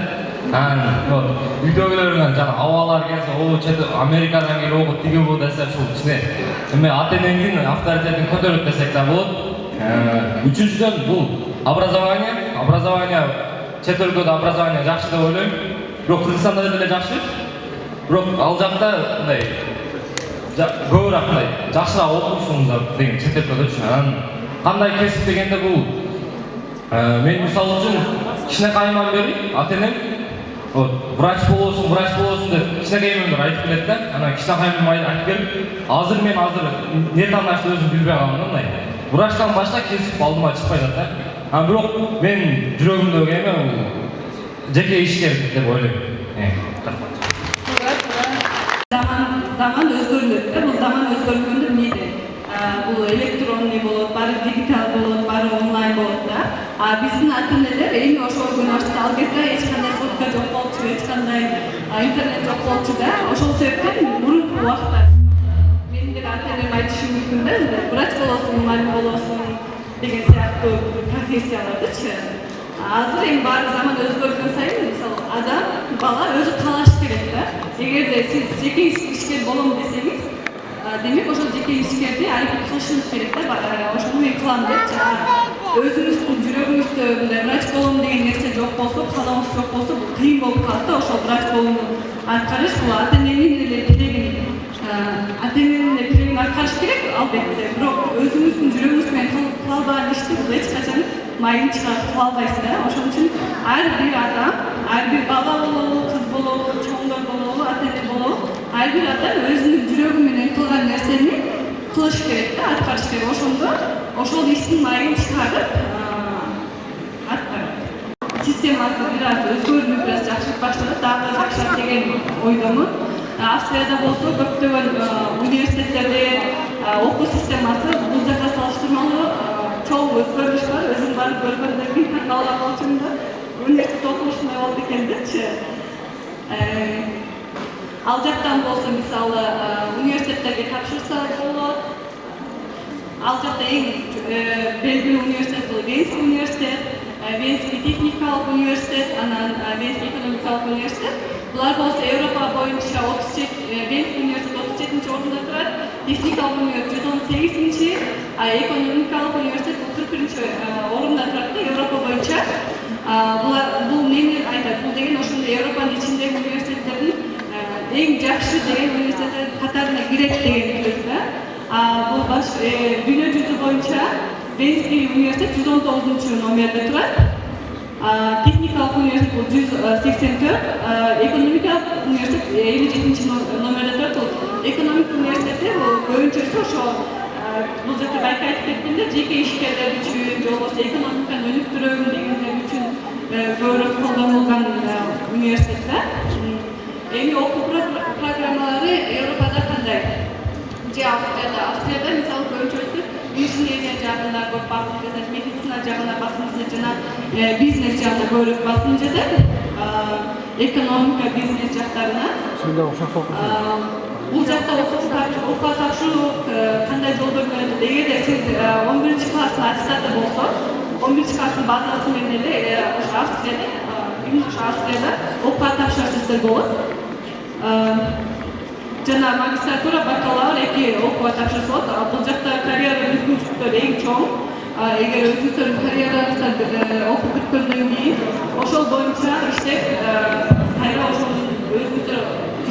[SPEAKER 2] Үйдөгүлөр жана абалар келсе, чет Америкадан келип окуп, тиги бул десе, ушул ичине эме ата энеңдин авторитетин көтөрөт десек да болот. Үчүнчүдөн бул образование чет өлкөдө образование жакшы деп ойлойм. Бирок Кыргызстанда деле жакшы. Бирок ал жакта мындай көбүрөөк мындай жакшыраак окуусуңдар деген чет өлкөдөчү. Кандай кесип дегенде бул мен мисалы үчүн кичинекайымдан бери ата энем врач болосуң деп кичинекейимден айтып келет да. Анан кичинекайым айтып келип, азыр не тандашты өзүм билбей калдым да мындай. Врачтан башка кесип алдыма чыкпай жатат да. Бирок мен жүрөгүмдөгү эме жеке ишкер деп ойлойм.
[SPEAKER 8] Заман өзгөрүлөт да, бул заман өзгөргөндө эмнеде? Бул электронный болот, баары дигитал болот, баары онлайн болот да. Биздин ата-энелер эми ошол күнү ал кезде эч кандай сотка жок болчу, эч кандай интернет жок болчу да. Ошол себептен мурунку убакта менин деле ата-энем айтышы мүмкүн да, врач болосуң, мугалим болосуң деген сыяктуу профессиялардычы. Азыр эми баары заман өзгөргөн сайын, мисалы адам, бала өзү каалаш керек да. Эгерде сиз жеке ишкер болом десеңиз, демек ошол жеке ишкерди аракет кылышыңыз керек да. Ошону мен кылам деп өзүңүздүн жүрөгүңүздө мындай врач болом деген нерсе жок болсо, каалооңуз жок болсо, бул кыйын болуп калат да. Ошол врач болууну аткарыш бул ата-эненин эле тилегин аткарыш керек албетте. Бирок өзүңүздүн жүрөгүңүз менен кыла албаган ишти бул эч качан майын чыгарып кыла албайсыз да. Ошон үчүн ар бир адам, ар бир бала болобу, кыз болобу, чоңдор болобу, ата-эне болобу, ар бир адам өзүнүн жүрөгү менен кылган нерсени кылыш керек да, аткарыш керек. Ошондо ошол иштин майын чыгарып аткарат. Сиз системасы бир аз өзгөрүүнү бир аз жакшырып баштады, дагы жакшырат деген ойдомун. Австрияда болсо көптөгөн университеттерде окуу системасы бул жакка салыштырмалуу чоң өзгөрүш бар. Өзүм барып көргөндө бир калган болчумда университет окушундай болду экен депчи. Ал жактан болсо мисалы университеттерге тапшырса болот. Ал жакта эң белгилүү университет бул Венский университет, Венский техникалык университет, анан Венский экономикалык университет. Булар болсо Европа боюнча Венский университет 37-чи орунда турат, техникалык университет 118-чи, экономикалык университет 41-чи орунда турат да Европа боюнча. Бул мени айтат, бул деген ошондой Европанын ичиндеги университеттердин эң жакшы деген университеттер катарына кирет деген сөз да. Бул дүйнө жүзү боюнча Венский университет 119-чу номерде турат. Техникалык университет бул 184, экономикалык университет 57-чи номерде турат. Экономика университети бул көбүнчөсү ошо бул жерде байка айтып кеткенде жеке ишкерлер үчүн же болбосо экономиканы өнүктүрөм дегендер үчүн көбүрөөк колдонулган университет да. Эми окуу программалары Европада кандай? Же Австрияда мисалы көбүнчөсү инженерия жагына көп басым жасайт, медицина жагына басым жасайт, жана бизнес жагына көбүрөөк басым жасайт, экономика, бизнес жактарына. Бул жакта окууга тапшыруу кандай жолдор көрөт? Эгерде сиз 11-чи класстын аттестаты болсо, 11-чи класстын базасы менен эле ошо Австрияда окууга тапшырсаңыздар болот. Жана магистратура, бакалавр эки окууга тапшырса болот. Бул жакта карьера мүмкүнчүлүктөр эң чоң. Эгер өзүңүздөрдүн карьераңызды окуп бүткөндөн кийин ошол боюнча иштеп, кайра ошол өзүңүздөр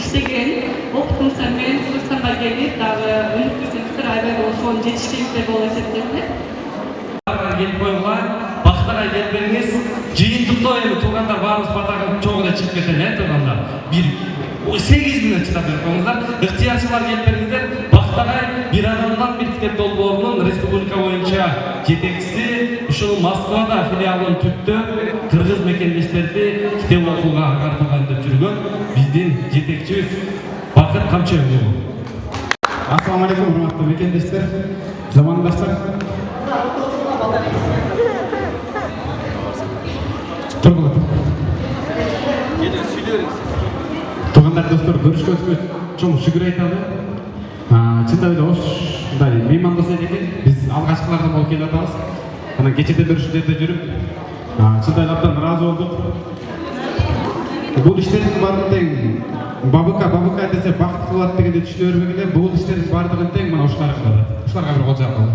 [SPEAKER 8] иштеген окутуңуздар менен Кыргызстанга келип, дагы өнүктүрсөңүздөр аябай сонун жетишкендер болуп эсептелет.
[SPEAKER 2] Келип койгула, бактага келип бериңиз. Жыйынтыкта эми туугандар баарыбыз бата кылып чогуу эле чыгып кетели, туугандар. 8 мүнөт чыдап берип коюңуздар. Ыктыярчылар келип бериңиздер. Бактагай бир адамдан бир китеп долбоорунун республика боюнча жетекчиси, ушул Москвада филиалын түптөп, кыргыз мекендештерди китеп окууга агартылган деп жүргөн биздин жетекчибиз Бакыт Камчыбек уулу.
[SPEAKER 11] Ассаламу алейкум, урматтуу мекендештер, замандаштар. Тургулат. Туугандар, достор, көрүшкөнүзгө чоң шүгүр айталы. Чындап эле ушундай меймандос экен. Биз алгачкылардан болуп келип атабыз. Анан кечеде бир ушул жерде жүрүп, чындап эле абдан ыраазы болдук. Бул иштердин баардыгы тең бабука десе бакыт кылат дегенди түшүнө бербеген эле. Бул иштердин баардыгын тең мына ушулар кылат. Ушуларга бир кол жаап калды.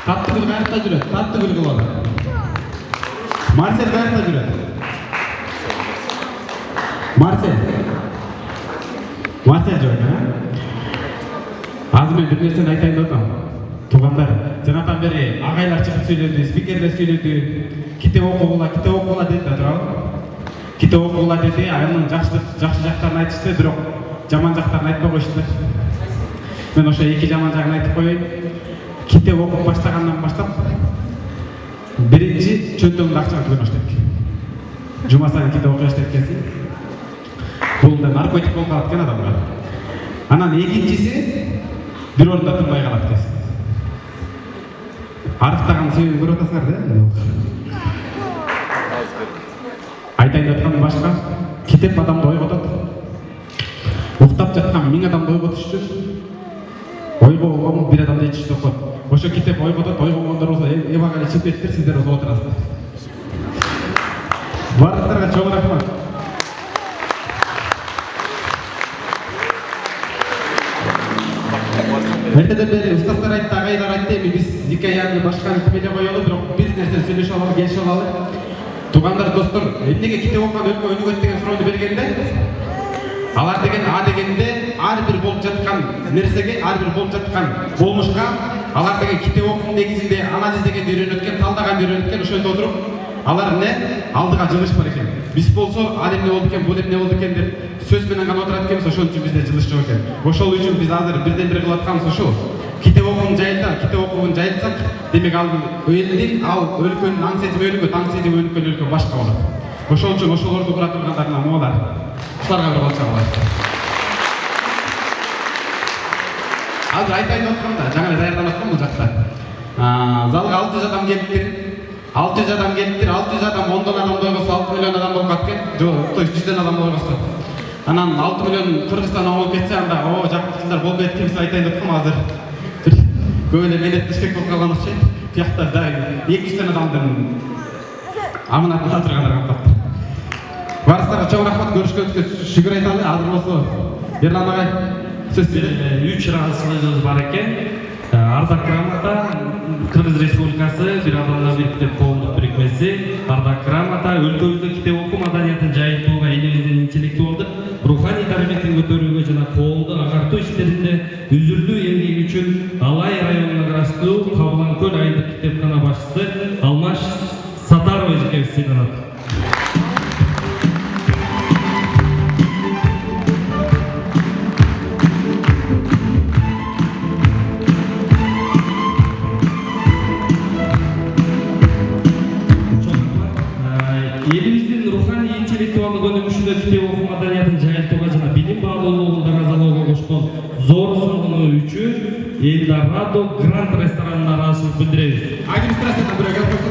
[SPEAKER 11] Таттыгүл каякта жүрөт? Таттыгүл кылалы. Марсель каякта жүрөт? Марсель жок, Азыр мен бир нерсени айтайын деп атам. Туугандар, жанатан бери агайлар чыгып сүйлөдү, спикерлер сүйлөдү. Китеп окугула деди да, туурабы? Китеп окугула деди, анын жакшы жактарын айтышты, бирок жаман жактарын айтпай коюшту. Мен ошо эки жаман жагын айтып коеюн. Китеп окуп баштагандан баштап биринчи чөнтөгүндө акчага түгөнө баштайт. Жума сайын китеп окуй баштайт экенсиң. Бул да наркотик болуп калат экен адамга. Анан экинчиси бир орунда тынбай калат экенсиң. Арыктаган себебин көрүп атасыңар да? Айтайын деп атканым башка. Китеп адамды ойготот. Уктап жаткан 1000 адамды ойготуш үчүн ойгоон бир адамды жетиштүү окуп. Ошо китеп ойготот, ойгогондор болсо эбак эле чыгып кеттир, сиздер болсо отурасыздар. Бардыктарга чоң рахмат. Эртеден бери устаздар айтты, агайлар айтты, эми биз хикаяны башканы тимеле коелу, бирок бир нерсе сүйлөшүп алалы, келишип алалы. Туугандар, достор, эмнеге китеп окуган өлкө өнүгөт деген суроону бергенде, алар деген дегенде ар бир болуп жаткан нерсеге, ар бир болуп жаткан болмушка, алар деген китеп окуунун негизинде анализдегенди үйрөнөткен, талдаганды үйрөнөткен, ошондо отуруп, алар алдыга жылышпар экен. Биз болсо ал эмне болду экен, бул эмне болду экен деп сөз менен гана отурат экенбиз, ошон үчүн бизде жылыш жок экен. Ошол үчүн биз азыр бирден бир кылып атканыбыз ушул. Китеп китеп окуун жайында китеп окуун жайылсак, демек ал элдин, ал өлкөнүн аң сезими өнүгөт, аң сезими өнүккөн өлкө башка болот. Ошол үчүн ошолорду кура тургандарына моолар. Ушуларга бир кол чабуулайт. Азыр айтайын деп аткам да, жаңа эле даярданып аткам бул жакта. Залга 600 адам келиптир. 600 адам келиптир. 600 адам 10 адамды ойгосо 6 миллион адам болуп калат экен. Жок, 100 адам ойгосо. Анан 6 миллион Кыргызстан болуп кетсе, анда о жакын кыздар болбой эткенбиз айтайын деп аткам азыр. Көп эле менеттешкек болуп калган окшойт. Тиякта да 200 адамдын аманатын ала тургандар калып. Барыстарга чоң рахмат, көрүшкөнүзгө шүгүр айталы. Азыр болсо Ерлан агай сөз берет.
[SPEAKER 2] 3 разылыгыбыз бар экен. Ардак грамота Кыргыз Республикасы бир адамдар бириктеп коомдук бирикмеси. Ардак грамота өлкөбүздө китеп окуу маданиятын жайылтууга, элибиздин интеллектуалдык, руханий тарбиятын көтөрүүгө жана коомду агартуу иштеринде үзүрдүү эмгеги үчүн Алай районуна караштуу Кабыланкөл айылдык китепкана башчысы Алмаш Сатаров эжекебиз сыйланат. Элибиздин руханий интеллектуалдык өнүгүшүнө китеп окуу маданиятын жайылтууга жана билим баалуулугун даразалоого кошкон зор салымы үчүн Элдорадо Гранд ресторанына ыраазычылык билдиребиз.
[SPEAKER 11] Администрациядан бирөө келип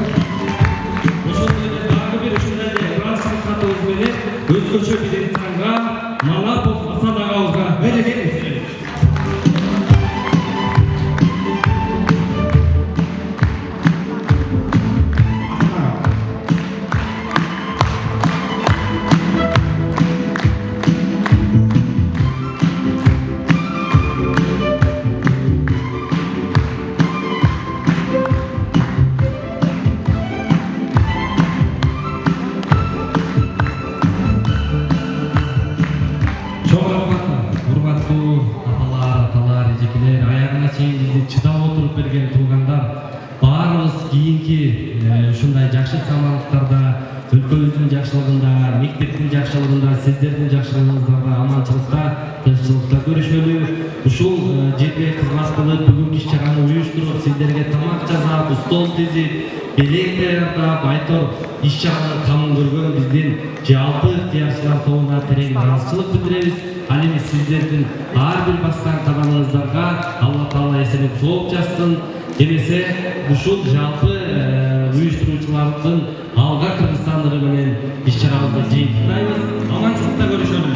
[SPEAKER 2] Ошондой эле дагы бир ушундай ыраазычылык катыбыз менен өзгөчө бир инсанга Манапов Асан агабызга келиңиз. Ушундай жакшы самалыктарда, өлкөбүздүн жакшылыгында, мектептин жакшылыгында, сиздердин жакшылыгыңыздарда, аманчылыкта, тынччылыкта көрүшөлү. Ушул жерге кызмат кылып, бүгүнкү иш-чараны уюштуруп, сиздерге тамак жасап, стол тизип, белек даярдап, айтор иш-чаранын камын көргөн биздин жалпы ыктыярчылар тобуна терең ыраазычылык билдиребиз. Ал эми сиздердин ар бир баскан кадамыңыздарга Алла Таала эсенеп сооп жазсын. Демесе ушул жалпы уюштуруучулардын алга Кыргызстандыгы менен иш-чарабызды жыйынтыктайбыз. Аманчылыкта көрүшөлү.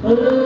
[SPEAKER 9] Oh